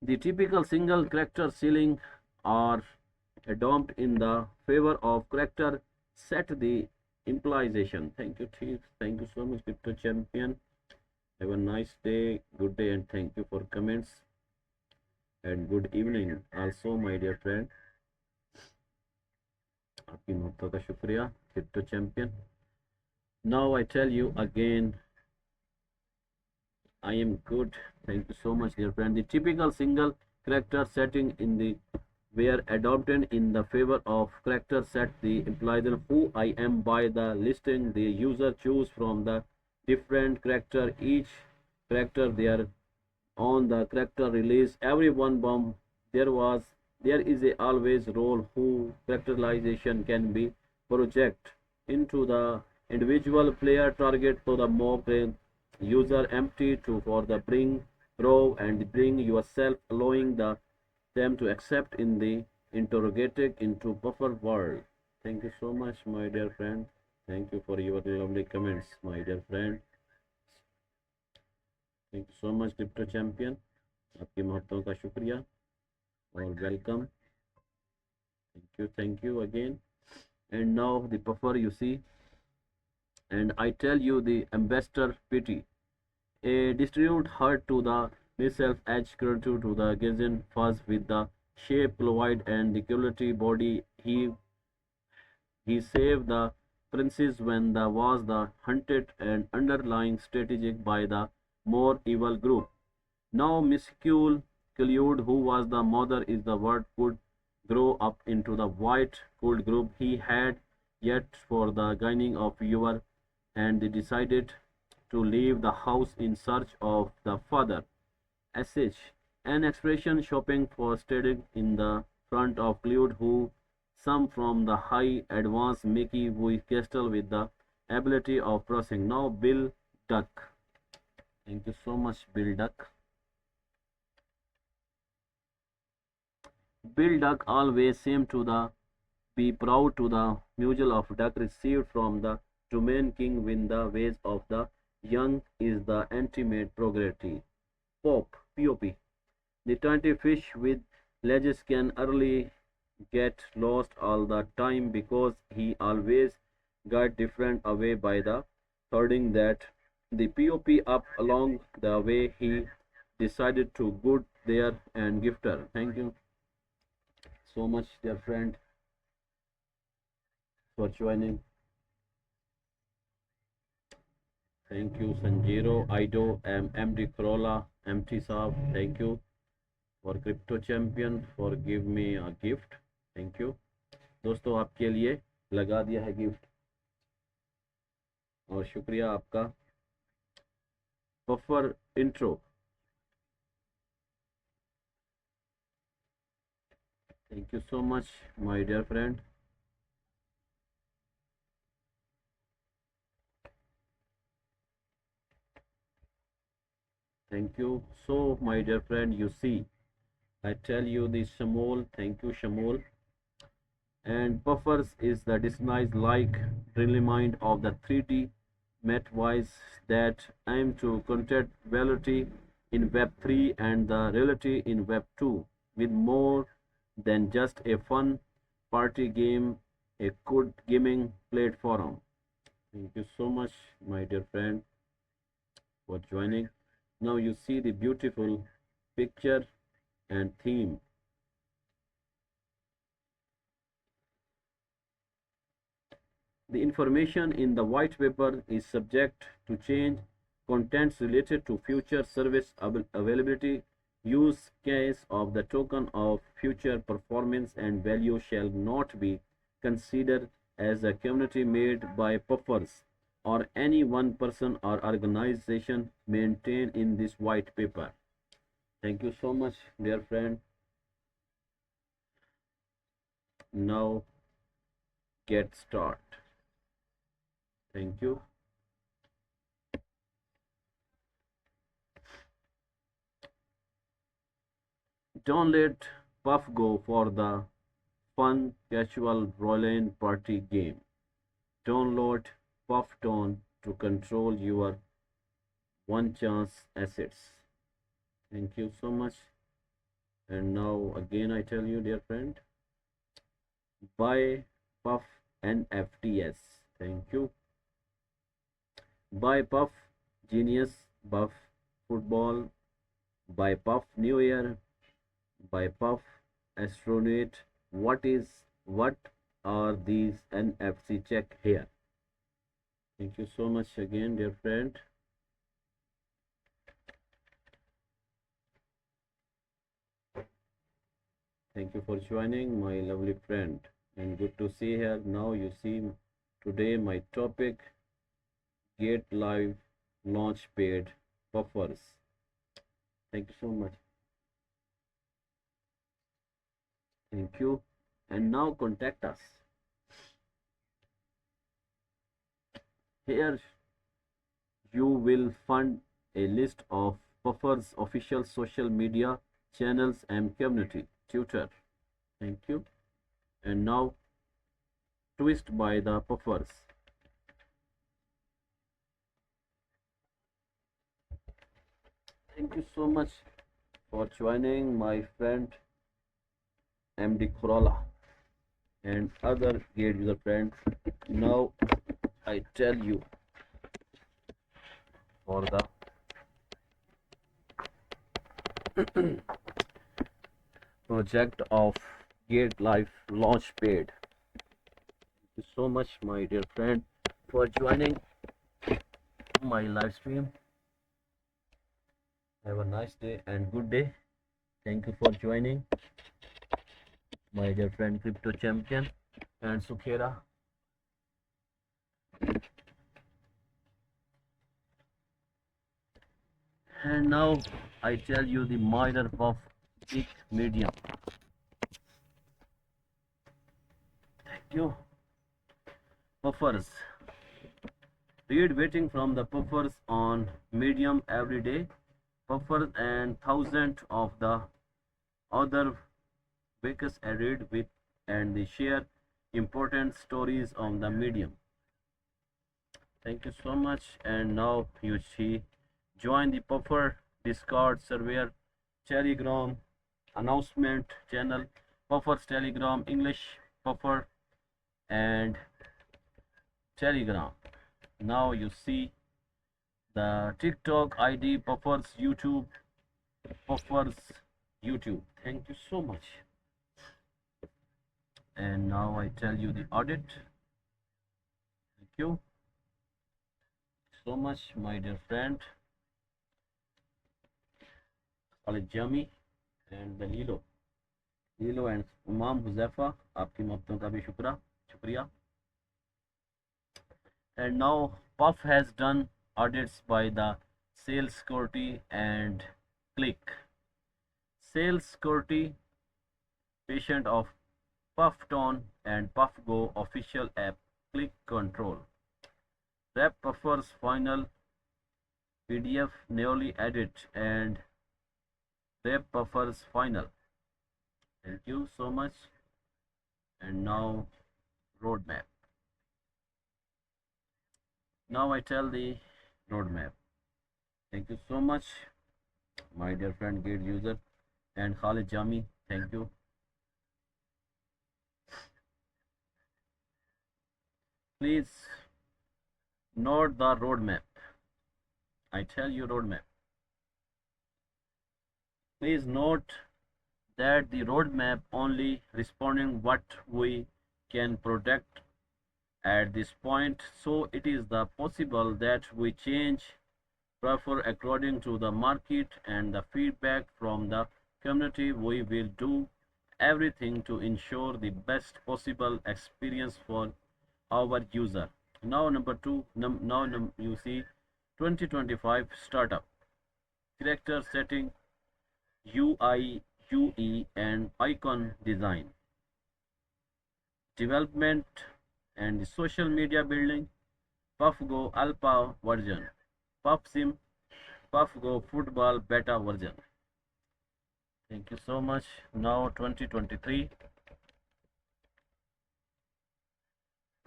The typical single character ceiling are adopted in the favor of character set the implication. Thank you, Chief. Thank you so much, Crypto Champion. Have a nice day, good day, and thank you for comments. And good evening also, my dear friend. आपकी मोहब्बत का शुक्रिया, Crypto Champion. Now I tell you again, I am good. Thank you so much, dear friend. The typical single character setting in the were adopted in the favor of character set the implies who I am by the listing the user choose from the different character each character there on the character release every one bomb there is a always role who characterization can be project into the individual player target to the mock user empty to for the bring row and bring yourself allowing them to accept in the interrogated into buffer world. Thank you so much, my dear friend. Thank you for your lovely comments, my dear friend. Thank you so much crypto champion आपकी महत्वों का शुक्रिया और welcome thank you again and now the puffer you see and I tell you the ambassador PT a distribute hurt to the myself edge creative to the gazin fuzz with the shape provide and the quality body he saved the princess when the was the hunted and underlying strategic by the more evil group. Now Miscule Killiud, who was the mother is the word could grow up into the white cold group he had yet for the gaining of your and they decided to leave the house in search of the father. SH, an expression shopping for standing in the front of Cloud who some from the high advanced Mickey with Castle with the ability of crossing. Now Bill Duck. Thank you so much, Bill Duck. Bill Duck always seemed to the be proud to the mutual of duck received from the domain king when the ways of the young is the ultimate prerogative. POP. The 20 fish with legs can early get lost all the time because he always got different away by the herding that the POP up along the way he decided to good there and gifter. Thank you so much, dear friend, for joining. Thank you, Sanjiro, Ido, MD Corolla, MT Saab. Thank you for Crypto Champion for give me a gift. Thank you. दोस्तों आपके लिए लगा दिया है gift और शुक्रिया आपका buffer intro thank you so much my dear friend thank you so my dear friend you see I tell you this Shamol thank you Shamol and buffers is the disguise like remind of the 3D metwise that aim to content reality in web 3 and the reality in web 2 with more than just a fun party game a good gaming platform. Thank you so much my dear friend for joining. Now you see the beautiful picture and theme. The information in the white paper is subject to change. Contents related to future service availability, use case of the token of future performance and value shall not be considered as a community made by puffers or any one person or organization maintained in this white paper. Thank you so much, dear friend. Now get start. Thank you. Don't let Puff go for the fun, casual Roland party game. Download Puff Tone to control your one chance assets. Thank you so much. And now again I tell you, dear friend, buy Puff NFTs. Thank you. Buy Puff Genius Buff Football. Buy Puff New Year. Buy Puff Astronaut. What are these NFC? Check here. Thank you so much again, dear friend. Thank you for joining, my lovely friend. And good to see here. Now you see today my topic GateLive Launchpad Puffverse. Thank you so much. Thank you. And now contact us. Here you will find a list of Puffer's official social media channels and community. Tutor. Thank you. And now twist by the Puffers. Thank you so much for joining my friend MD Corolla and other Gate user friends. Now I tell you for the project of GateLive Launchpad. Thank you so much, my dear friend, for joining my live stream. Have a nice day and good day. Thank you for joining, my dear friend Crypto Champion and Sukhera. And now I tell you the miner of big medium. Thank you. Puffers. Read waiting from the puffers on medium every day. Puffers and thousands of the other wakers added with and they share important stories on the medium. Thank you so much. And now you see join the Puffer Discord server, Telegram announcement channel, Puffer's Telegram English Puffer and Telegram. Now you see the TikTok ID Puffer's YouTube, Puffer's YouTube. Thank you so much. And now I tell you the audit. Thank you so much, my dear friend Khalid Jami and the Lilo and Imam Huzaifa. आपकी मोहब्बतों का भी शुक्रिया. And now Puff has done audits by the Sales Security and Click. Sales Security patient of PuffTone and PuffGo official app Click Control. Rep Puffer's final PDF newly added and Rep Puffer's final. Thank you so much. And now roadmap. Now I tell the roadmap. Thank you so much, my dear friend Gate user and Khalid Jami. Thank you. Please note the roadmap. I tell you roadmap. Please note that the roadmap only responding what we can protect at this point, so it is the possible that we change prefer according to the market and the feedback from the community. We will do everything to ensure the best possible experience for our user. Now number two, you see 2025 startup character setting, UI, UE and icon design, development and social media building, PuffGo Alpha version, PuffSim, PuffGo Football Beta version. Thank you so much. Now 2023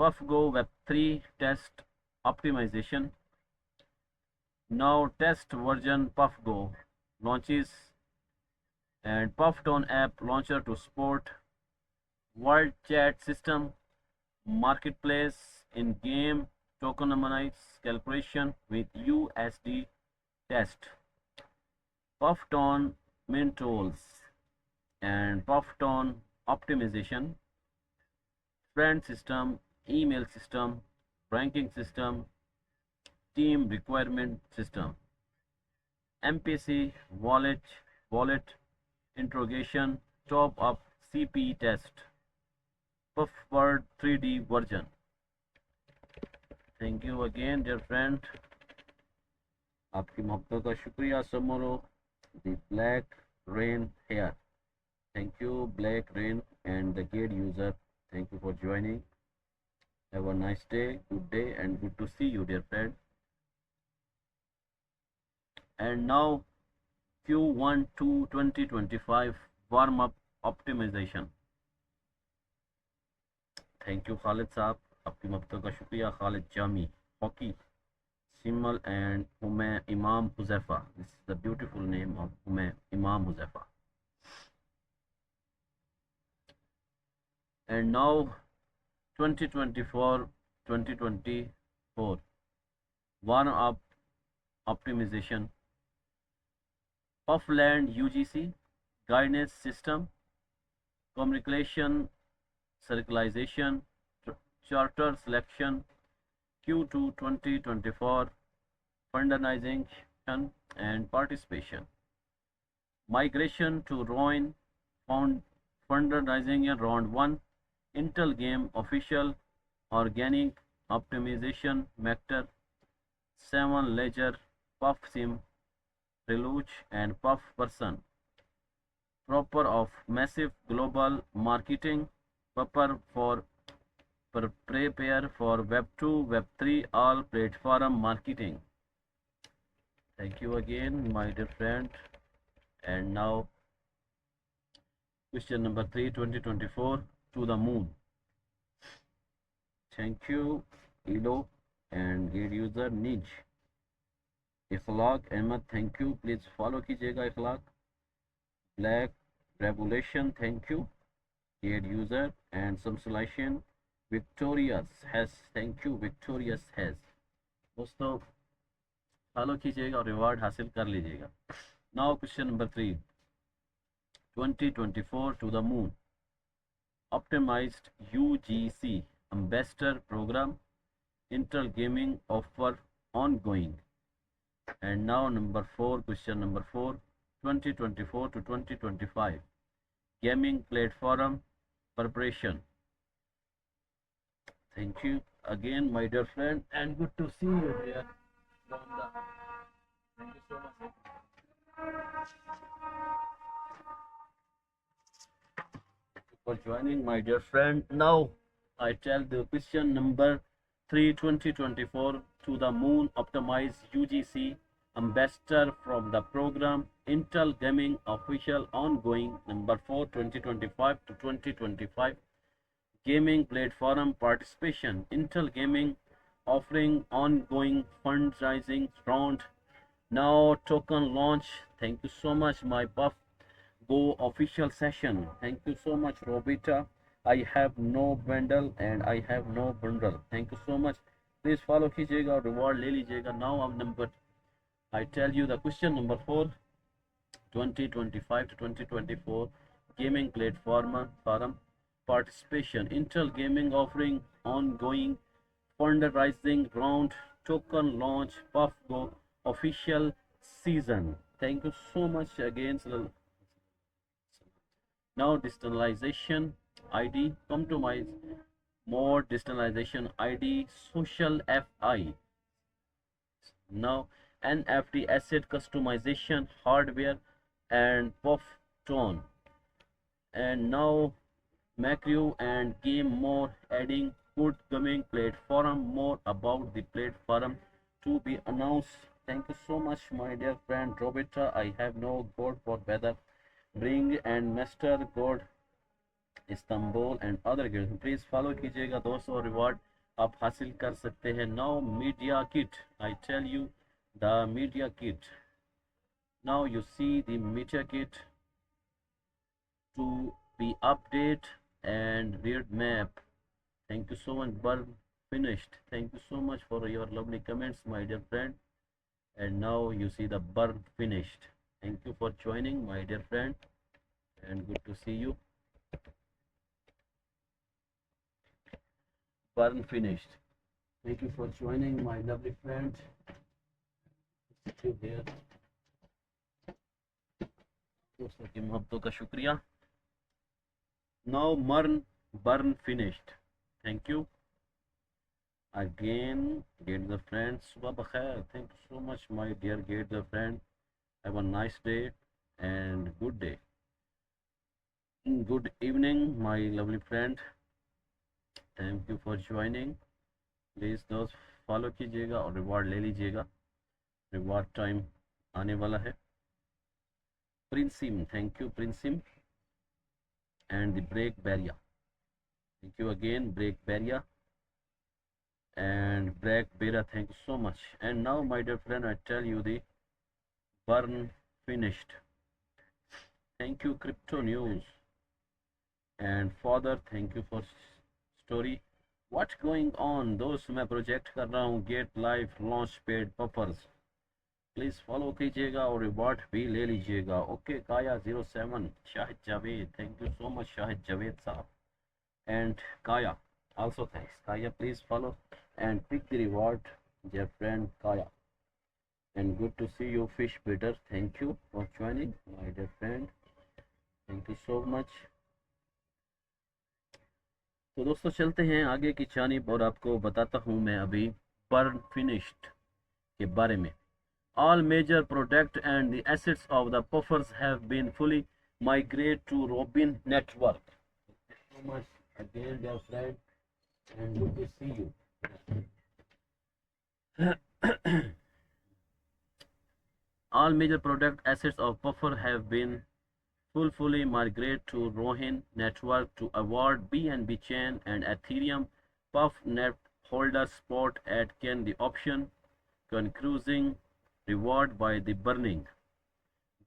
PuffGo Web3 test optimization. Now test version PuffGo launches and PuffTone app launcher to support world chat system, marketplace, in-game tokenomics calculation with USD test, PuffTone main tools and PuffTone optimization, friend system, email system, ranking system, team requirement system, MPC wallet interrogation, top up CP test Puffverse 3D version. Thank you again, dear friend. आपकी मोहब्बत का शुक्रिया. Samoro, the black rain here. Thank you, black rain and the gate user. Thank you for joining. Have a nice day, good day, and good to see you, dear friend. And now Q1 to 2025 warm-up optimization. Thank you, Khalid साहब. आपकी मोहब्बत का शुक्रिया. Khalid Jami, Hockey, Simal and Imam Huzaifa. This is the beautiful name of Imam Huzaifa. And now 2024 warm-up optimization. Offland UGC guidance system, communication circularization, charter selection, Q2 2024 fundernization and participation. Migration to ROIN fundernizing round 1, Intel game official organic optimization vector, 7 ledger PuffSim Prelude and Puffverse. Proper of massive global marketing, proper for prepare for Web 2, Web 3, all platform marketing. Thank you again, my dear friend. And now, question number 3, 2024 to the moon. Thank you, Elo and gate user Nij. Ikhlaq Ahmed, thank you. Please follow कीजिएगा Ikhlaq. Black Revolution, thank you. Gate user and some solution. Victorious has, thank you. Victorious has. दोस्तों follow कीजिएगा और reward हासिल कर लीजिएगा. Now question number 3, 2024 to the moon. Optimized UGC Ambassador Program, Intel Gaming offer ongoing. And now number 4, question number 4, 2024 to 2025 gaming platform preparation. Thank you again, my dear friend, and good to see you here from the. Thank you so much. For joining, my dear friend. Now I tell the question number 3, 2024 to the moon optimize UGC ambassador from the program Intel Gaming official ongoing. Number 4, 2025 to 2025 gaming platform participation. Intel Gaming offering ongoing fundraising round. Now token launch. Thank you so much, my Puff Go official session. Thank you so much, Robita. I have no bundle and I have no bundle. Thank you so much. Please follow कीजिएगा और reward ले लीजिएगा. Now I'm number. I tell you the question number 4, 2025 to 2024 gaming platform forum participation. Intel Gaming offering ongoing fundraising round, token launch, Puff Go official season. Thank you so much again. Now digitalization ID, come to my more digitalization ID social FI. Now NFT asset customization hardware and puff tone. And now macro and game more adding good coming platform, more about the platform to be announced. Thank you so much, my dear friend Roberta. I have no god for weather bring and master god Istanbul and other games. Please follow कीजिएगा दोस्तों, reward आप हासिल कर सकते हैं. Now media kit, I tell you the media kit. Now you see the media kit to be update and read map. Thank you so much. Burn finished. Thank you so much for your lovely comments, my dear friend. And now you see the burn finished. Thank you for joining, my dear friend, and good to see you. Burn finished. Thank you for joining, my lovely friend. See you here. दोस्तों की मोहब्बतों का शुक्रिया. Now burn finished. Thank you again, get the friend. Subha bakhair. Thank you so much, my dear get the friend. Have a nice day and good day. Good evening, my lovely friend. Thank you for joining. Please दोस्त follow कीजिएगा और reward ले लीजिएगा. Reward time आने वाला है. प्रिंसिम, thank you प्रिंसिम. And the break barrier, thank you again break barrier and break barrier, thank you so much. And now my dear friend, I tell you the burn finished. Thank you crypto news. And father, thank you for story. What's going on दोस्त, मैं project कर रहा हूँ get live launch पेड पफर्स. Please follow कीजिएगा और reward भी ले लीजिएगा. Okay Kaya 07, Shahid Javed, thank you so much Shahid Javed साहब. And Kaya, also thanks. Kaya, please follow and pick the reward, dear friend Kaya. And good to see you, Fish Bitter. Thank you for joining, my dear friend. Thank you so much. तो दोस्तों चलते हैं आगे की जानिब और आपको बताता हूँ मैं अभी बर्न फिनिश्ड के बारे में. All major product and the assets of the puffers have been fully migrated to Robin network. Thank you so much again, dear friend, and good to see you. All major product assets of Puffer have been fully migrated to Rohin network to avoid BNB chain and Ethereum Puff net holders spot at can the option concluding reward by the burning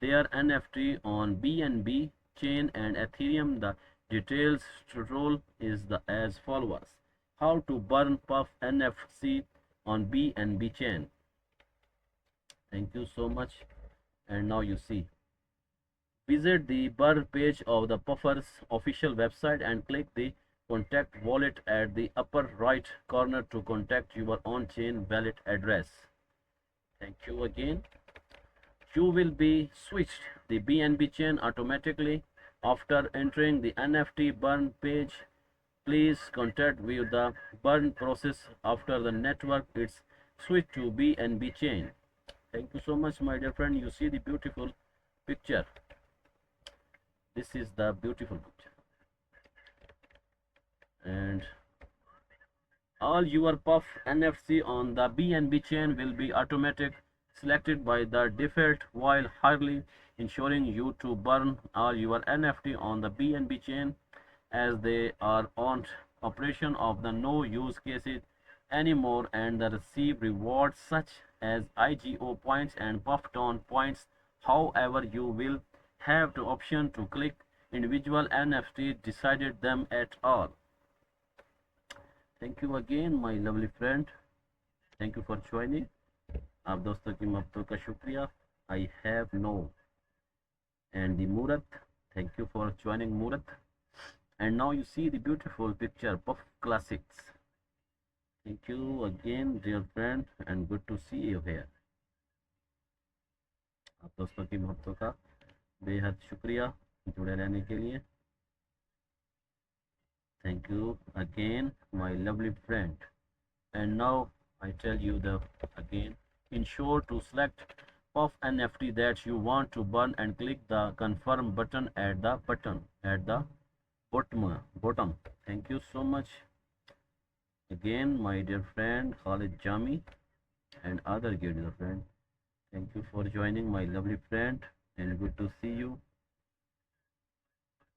their NFT on BNB chain and Ethereum. The details tutorial is as follows: how to burn Puff NFC on BNB chain. Thank you so much. And now you see, visit the burn page of the Puffer's official website and click the contact wallet at the upper right corner to contact your on-chain wallet address. Thank you again. You will be switched the BNB chain automatically after entering the NFT burn page. Please contact with the burn process after the network is switched to BNB chain. Thank you so much, my dear friend. You see the beautiful picture. This is the beautiful picture. And all your Puff NFC on the BNB chain will be automatic selected by the default while highly ensuring you to burn all your NFT on the BNB chain as they are on operation of the no use cases anymore and the receive rewards such as IGO points and Puffton points. However, you will have the option to click individual NFT decided them at all. Thank you again, my lovely friend. Thank you for joining. आप दोस्तों की मोहब्बतों का शुक्रिया. I have no. And the Murat, thank you for joining Murat. And now you see the beautiful picture Puff Classics. Thank you again, dear friend, and good to see you here. आप दोस्तों की मोहब्बतों का बेहद शुक्रिया जुड़े रहने के लिए. Thank you again, my lovely friend. And now I tell you the again, ensure to select Puff NFT that you want to burn and click the confirm button at the bottom. Thank you so much again, my dear friend Khalid Jami and other dear friend. Thank you for joining, my lovely friend, and good to see you.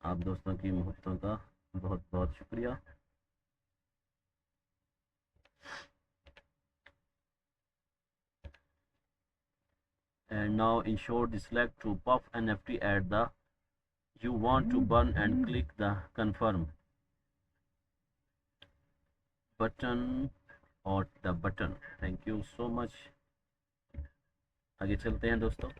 आप दोस्तों की मोहब्बतों का बहुत बहुत शुक्रिया. And now ensure the select to Puff NFT at the you want to burn and click the confirm button or the button. Thank you so much. आगे चलते हैं दोस्तों.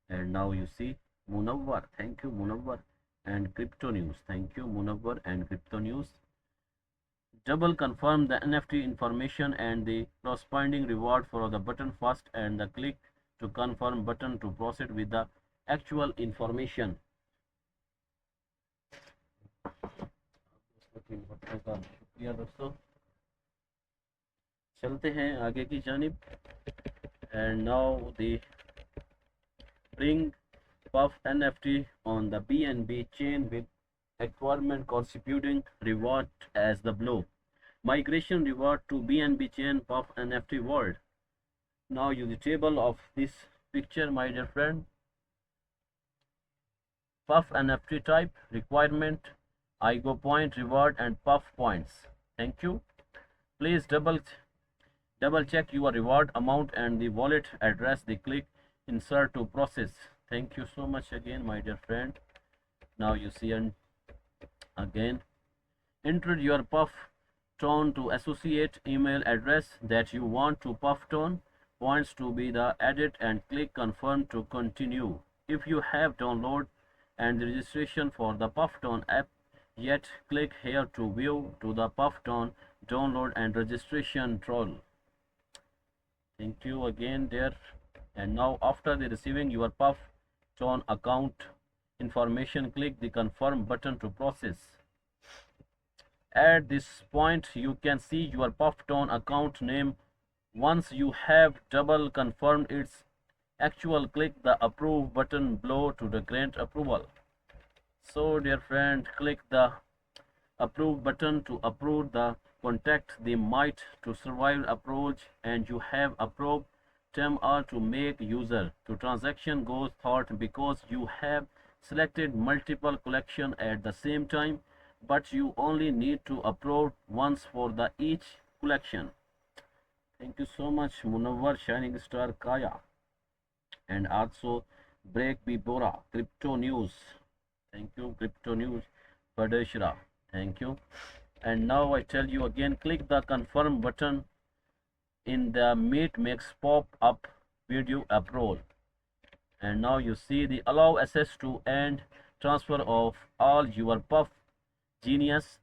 And now you see Munawwar, thank you Munawwar, and crypto news, thank you Munawwar and crypto news. Double confirm the NFT information and the corresponding reward for the button first and the click to confirm button to proceed with the actual information. इन बच्चों का शुक्रिया दोस्तों। चलते हैं आगे की जानिब। And now the bring puff NFT on the BNB chain with acquirement contributing reward as the blow. Migration reward to BNB chain puff NFT world. Now use the table of this picture, my dear friend. Puff NFT type, requirement, IGO point, reward, and puff points. Thank you. Please double check your reward amount and the wallet address. The click insert to process. Thank you so much again, my dear friend. Now you see again. Enter your puff tone to associate email address that you want to puff tone points to be the added and click confirm to continue. If you have download and the registration for the Puffton app yet, click here to view to the Puffton download and registration troll. Thank you again there. And now after the receiving your Puffton account information, click the confirm button to process. At this point you can see your Puffton account name. Once you have double confirmed its actual, click the approve button below to the grant approval. So dear friend, click the approve button to approve the contact the might to survive approach, and you have approved term are to make user to transaction goes thought because you have selected multiple collection at the same time, but you only need to approve once for the each collection. Thank you so much, Munawar Shining Star Kaya, and also Break Bibora Crypto News. Thank you, Crypto News Padeshra. Thank you. And now I tell you again, click the confirm button in the Meet Makes pop up video approval. And now you see the allow access to and transfer of all your Puff Genius.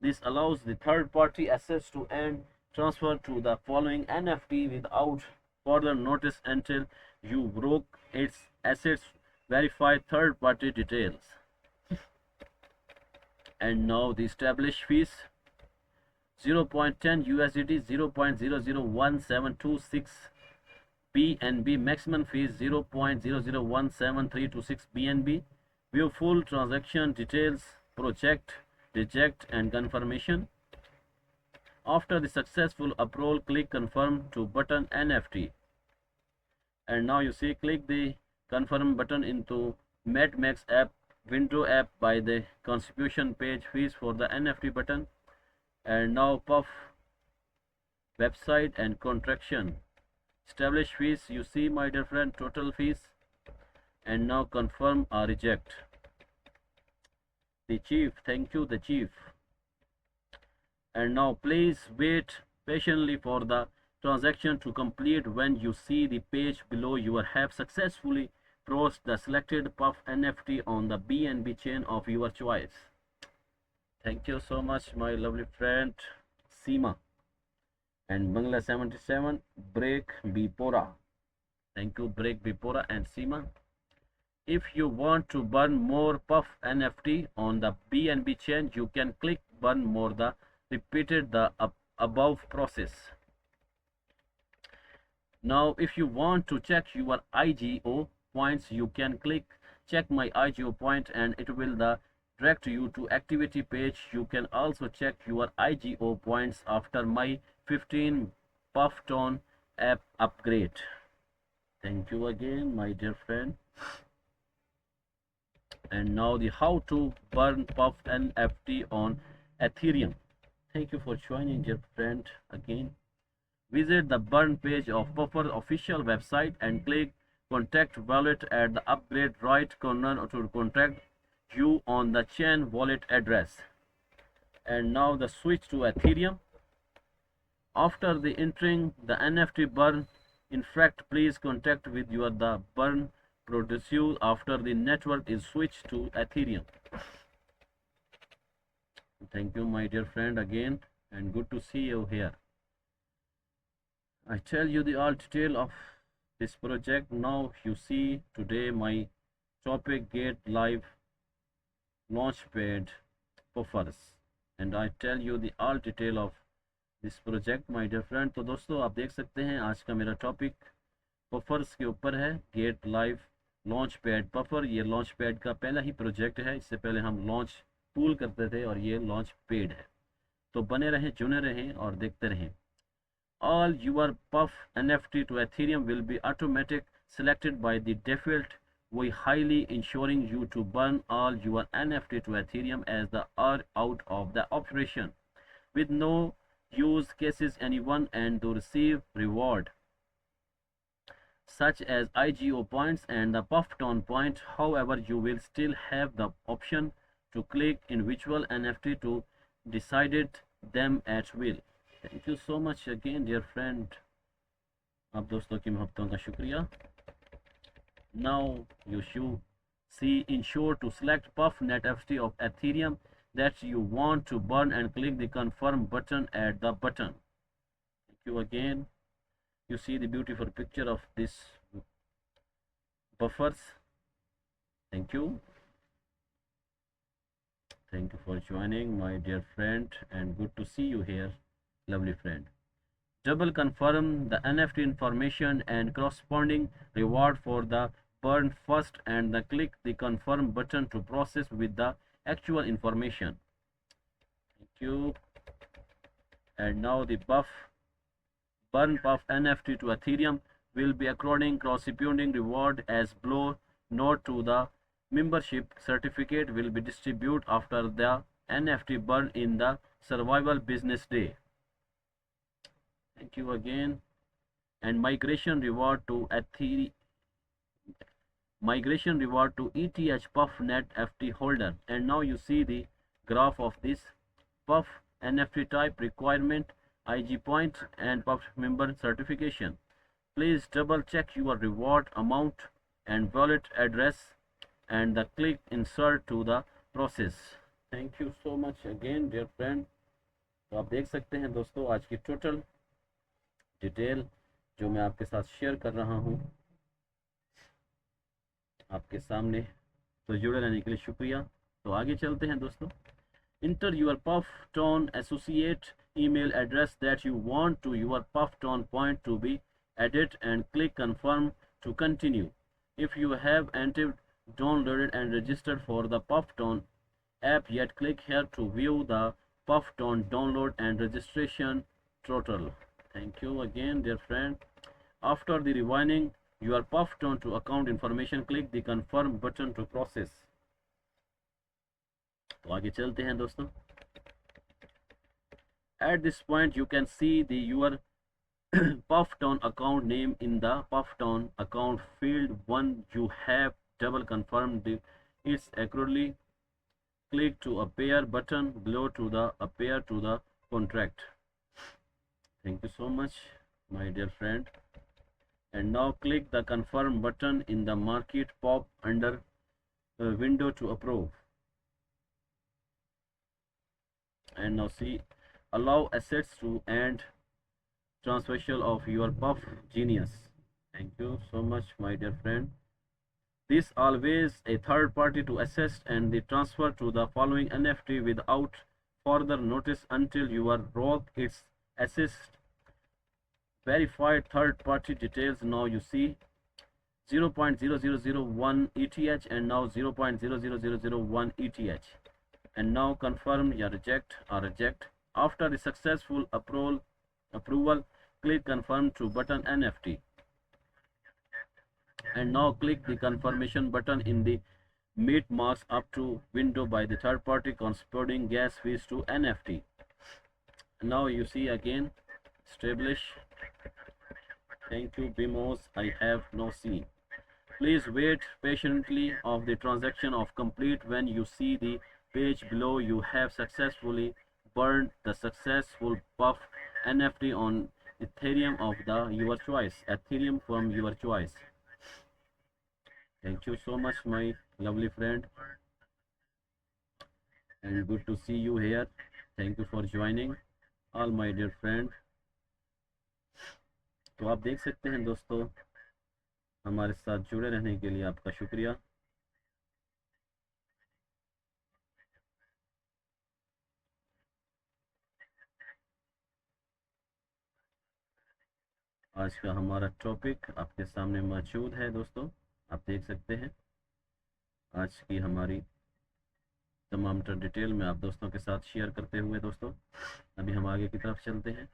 This allows the third party access to and transfer to the following NFT without further notice until you broke its assets, verify third party details. And now the established fees 0.10 USDT, 0.001726 BNB, maximum fees 0.001736 BNB. View full transaction details, project, reject and confirmation. After the successful approval, click confirm to button NFT. And now you see, click the confirm button into MetMax app window app by the contribution page fees for the NFT button. And now Puff website and contraction established fees, you see my dear friend, total fees. And now confirm or reject. The chief, thank you the chief. And now please wait patiently for the transaction to complete. When you see the page below, you have successfully crossed the selected Puff NFT on the BNB chain of your choice. Thank you so much, my lovely friend Seema and Bangla 77 Break Bipora. Thank you, Break Bipora and Seema. If you want to burn more Puff NFT on the BNB chain, you can click burn more the repeated the above process. Now if you want to check your IGO points, you can click check my IGO point and it will direct you to activity page. You can also check your IGO points after my 15 Puffton app upgrade. Thank you again, my dear friend. And now the how to burn Puff NFT on Ethereum. Thank you for joining, dear friend, again. Visit the burn page of Puffer official website and click contact wallet at the upgrade right corner to contact you on the chain wallet address. And now the switch to Ethereum. After the entering the NFT burn, in fact, please contact with your the burn producer after the network is switched to Ethereum. Thank you, my dear friend, again, and good to see you here. I tell you the all detail of this project. Now you see today my topic GateLive Launchpad Puffverse. and I tell you the all detail of this project my dear friend। तो दोस्तों आप देख सकते हैं आज का मेरा topic puffers के ऊपर है, get live launch pad puffer. ये लॉन्च पैड का पहला ही प्रोजेक्ट है, इससे पहले हम लॉन्च टूल करते थे और ये लॉन्च पैड है। तो बने रहें, जुड़े रहें और देखते रहें। All your puff NFT to Ethereum will be automatic selected by the default. We highly ensuring you to burn all your NFT to Ethereum as the are out of the operation with no use cases anyone and to receive reward such as IGO points and the puff tone point. However, you will still have the option to click individual NFT to decide them at will. Thank you so much again dear friend, आप दोस्तों की मोहब्बतों का शुक्रिया। Now you should see ensure to select puff net FT of Ethereum that you want to burn and click the confirm button at the button. Thank you again. You see the beautiful picture of this buffers. Thank you. Thank you for joining my dear friend and good to see you here, lovely friend. Double confirm the NFT information and corresponding reward for the burn first and the click the confirm button to process with the actual information. Thank you. And now the burn puff NFT to Ethereum will be according corresponding reward as blow node to the membership certificate will be distributed after the NFT burn in the survival business day. Thank you again. And migration reward to ETH PuffNet FT holder. And now you see the graph of this Puff NFT type requirement, IG point and Puff member certification. Please double check your reward amount and wallet address and the click insert to the process. Thank you so much again dear friend। तो आप देख सकते हैं दोस्तों आज की total detail जो मैं आपके साथ शेयर कर रहा हूं आपके सामने। तो जुड़े रहने के लिए शुक्रिया। तो आगे चलते हैं दोस्तों। Enter your puff tone associate email address that you want to your puff tone point to be added and click confirm to continue. If you have entered, downloaded and registered for the puff tone app yet, click here to view the puff tone download and registration total. Thank you again dear friend। After the rewinding your puff tone to account information, click the confirm button to process। तो आगे चलते हैं दोस्तों। At this point you can see the your Pufftown account name in the Pufftown account field 1 you have double confirmed it's accurately. Click to appear button below to the appear to the contract। Thank you so much my dear friend। And now click the confirm button in the market pop under window to approve। And now see allow assets to and transfer of your puff genius। Thank you so much my dear friend। This always a third party to assess and the transfer to the following NFT without further notice until your rock its assist verified third party details। Now you see 0.0001 ETH and now 0.00001 ETH and now confirm या reject or reject। After the successful approval click confirm to button NFT and now click the confirmation button in the meet marks up to window by the third party corresponding gas fees to NFT। Now you see again establish। Thank you BMOS I have no seen। Please wait patiently of the transaction of complete when you see the page below you have successfully burned the successful puff NFT on Ethereum of the your choice, Ethereum from your choice। Thank you so much my lovely friend and good to see you here। Thank you for joining all my dear friend। तो आप देख सकते हैं दोस्तों हमारे साथ जुड़े रहने के लिए आपका शुक्रिया। आज का हमारा टॉपिक आपके सामने मौजूद है दोस्तों, आप देख सकते हैं। आज की हमारी तमाम डिटेल में आप दोस्तों के साथ शेयर करते हुए दोस्तों अभी हम आगे की तरफ चलते हैं।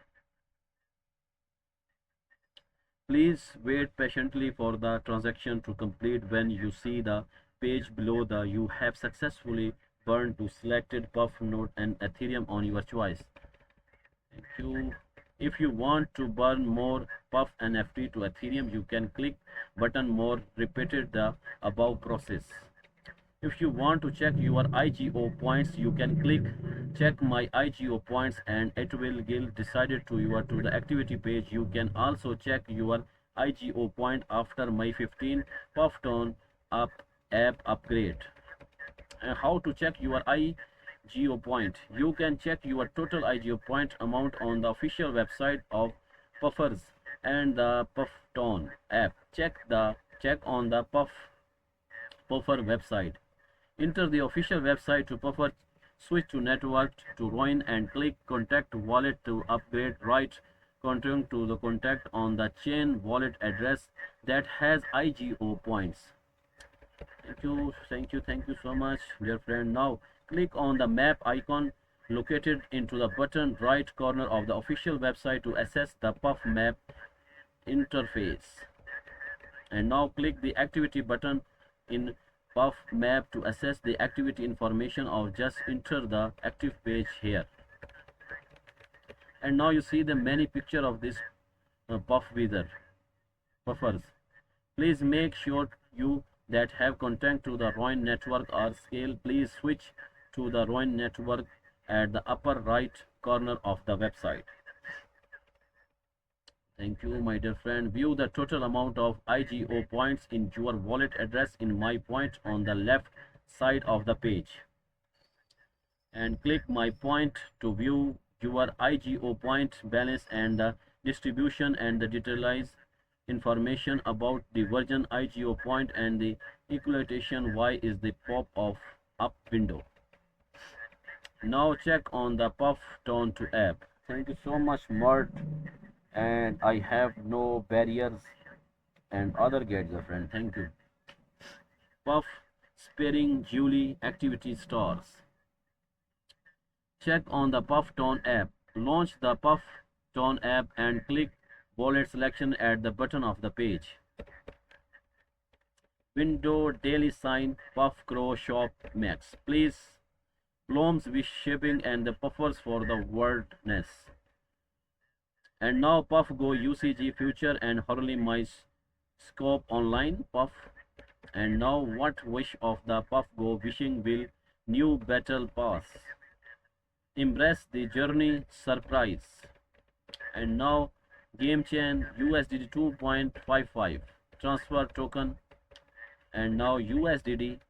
Please wait patiently for the transaction to complete. When you see the page below the you have successfully burned to selected Puff node and Ethereum on your choice. Thank you. If you want to burn more Puff NFT to Ethereum, you can click button more repeated the above process. If you want to check your IGO points, you can click check my IGO points and it will get decided to your to the activity page. You can also check your IGO point after my 15 puff tone up app upgrade. And how to check your IGO point? You can check your total IGO point amount on the official website of Puffers and the Pufftone app. Check on the Puffer website. Enter the official website to Puffer, switch to network to Roin and click contact wallet to upgrade. Right contact to the contact on the chain wallet address that has IGO points. Thank you so much, dear friend. Now click on the map icon located into the bottom right corner of the official website to access the Puff map interface. And now click the activity button in Puff map to access the activity information or just enter the active page here. And now you see the many picture of this puffers. Please make sure you that have contact to the Roin network or scale. Please switch to the Roin network at the upper right corner of the website. Thank you, my dear friend. View the total amount of IGO points in your wallet address in my point on the left side of the page. And click my point to view your IGO point balance and the distribution and the detailed information about the version IGO point and the equalization Y is the pop-up window. Now check on the Puff Tone to app. Thank you so much, Mart. And I have no barriers and other gadgets, friend. Thank you. Puff Sparing Julie activity stars. Check on the Puff Tone app. Launch the Puff Tone app and click wallet selection at the bottom of the page. Window daily sign Puff Crow Shop Max. Please Plums with shipping and the puffers for the wordness. And now Puff Go UCG future and Hurley my scope online Puff. And now what wish of the Puff Go wishing will new battle pass. Embrace the journey surprise. And now game chain USDT 2.55 transfer token and now USDT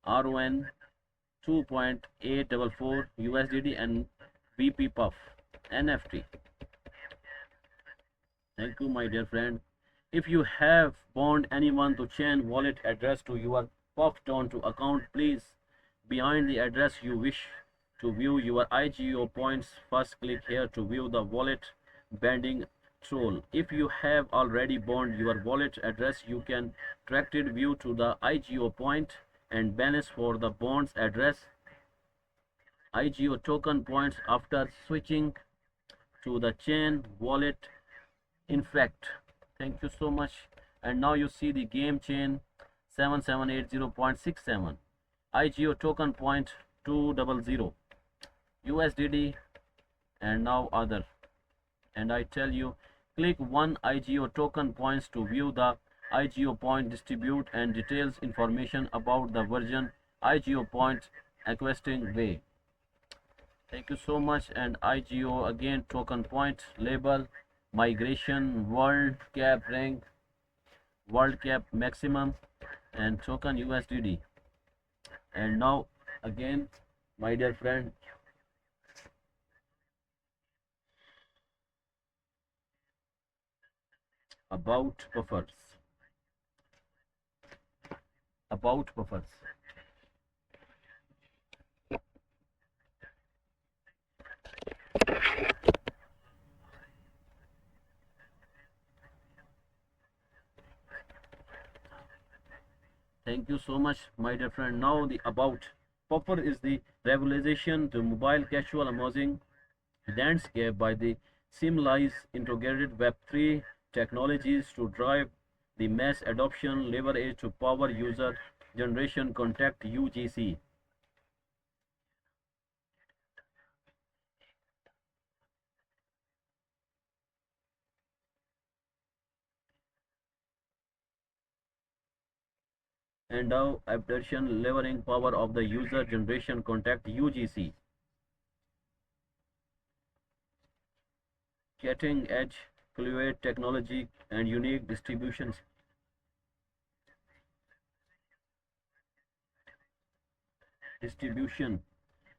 RON 2.844 USDT and VP Puff NFT. Thank you, my dear friend. If you have bound anyone to chain wallet address to your Puff Tone to account, please behind the address you wish to view your IGO points. First click here to view the wallet banding tool. If you have already bound your wallet address, you can track it view to the IGO point and balance for the bonds address IGO token points after switching to the chain wallet. In fact, thank you so much. And now you see the game chain 7780.67 IGO token point 200 USDT and now other. And I tell you, click one IGO token points to view the IGO point distribute and details information about the version IGO point requesting way. Thank you so much. And IGO again token point label migration world cap rank world cap maximum and token USDT. And now again, my dear friend, about buffers. About buffers. Thank you so much, my dear friend. Now the about. Popper is the revelation to mobile casual emerging landscape by the seamless integrated Web3 technologies to drive the mass adoption leverage to power user generation contact UGC. And now adoption levering power of the user generation contact UGC. Cutting edge fluid technology and unique distribution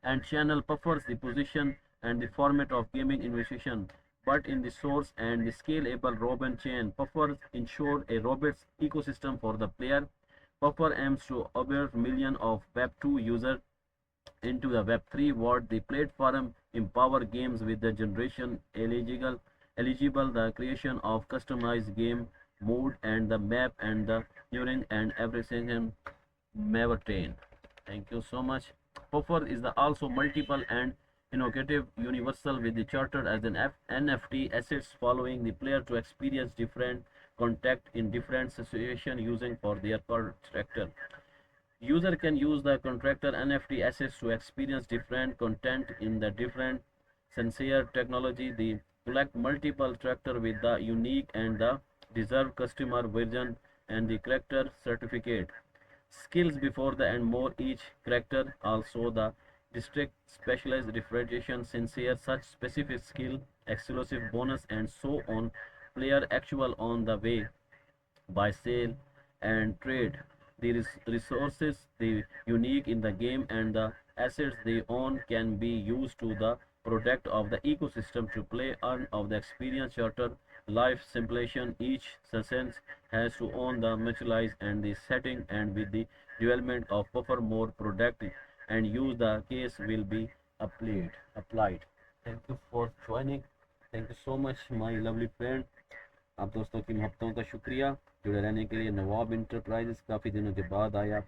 and channel buffers the position and the format of gaming innovation, but in the source and the scalable Robin chain. Buffers ensure a robust ecosystem for the player. Buffer aims to absorb millions of Web2 users into the Web3 world. The platform empower games with the generation eligible the creation of customized game mode and the map and the during and everything maintain. Thank you so much. Puffer is the also multiple and innovative universal with the charter as an NFT assets following the player to experience different contact in different situation using for their character. User can use the contractor NFT assets to experience different content in the different sensor technology. They collect multiple tractor with the unique and the deserved customer version and the character certificate. Skills before the and more each character also the district specialized differentiation sincere such specific skill exclusive bonus and so on player actual on the way by sale and trade. The resources they unique in the game and the assets they own can be used to the product of the ecosystem to play earn of the experience shorter life simulation. Each session has to own the materialize and the setting and with the development of buffer more product and use the case will be applied. Thank you for joining. Thank you so much my lovely friend. आप दोस्तों की मोहब्बतों का शुक्रिया जुड़े रहने के लिए। नवाब इंटरप्राइजेस काफ़ी दिनों के बाद आया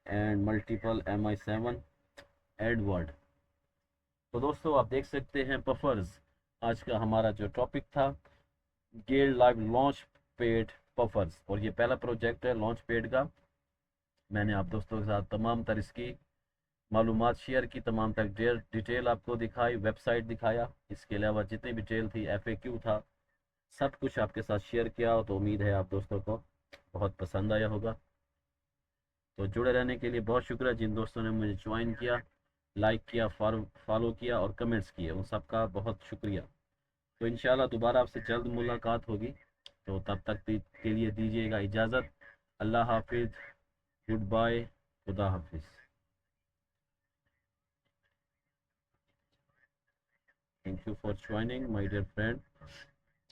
एंड मल्टीपल MI7 एडवर्ड। तो दोस्तों आप देख सकते हैं पफर्स आज का हमारा जो टॉपिक था गेट लाइव लॉन्च पेड पफर्स और ये पहला प्रोजेक्ट है लॉन्च पेड का। मैंने आप दोस्तों के साथ तमाम तरह की मालूमात शेयर की, तमाम तक डिटेल आपको दिखाई, वेबसाइट दिखाया, इसके अलावा जितनी भी डिटेल थी FAQ था, सब कुछ आपके साथ शेयर किया। तो उम्मीद है आप दोस्तों को बहुत पसंद आया होगा। तो जुड़े रहने के लिए बहुत शुक्रिया। जिन दोस्तों ने मुझे ज्वाइन किया, लाइक किया, फॉलो किया और कमेंट्स किए, उन सब का बहुत शुक्रिया। तो इंशाल्लाह दोबारा आपसे जल्द मुलाकात होगी। तो तब तक के लिए दीजिएगा इजाज़त। अल्लाह हाफिज़, गुड बाय, खुदा हाफिज़। Thank you for joining my dear friend.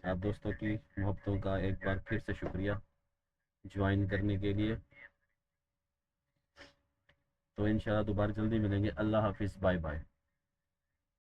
आप दोस्तों की मोहब्बतों का एक बार फिर से शुक्रिया ज्वाइन करने के लिए। तो इंशाल्लाह दोबारा जल्दी मिलेंगे। अल्लाह हाफिज़, बाय बाय।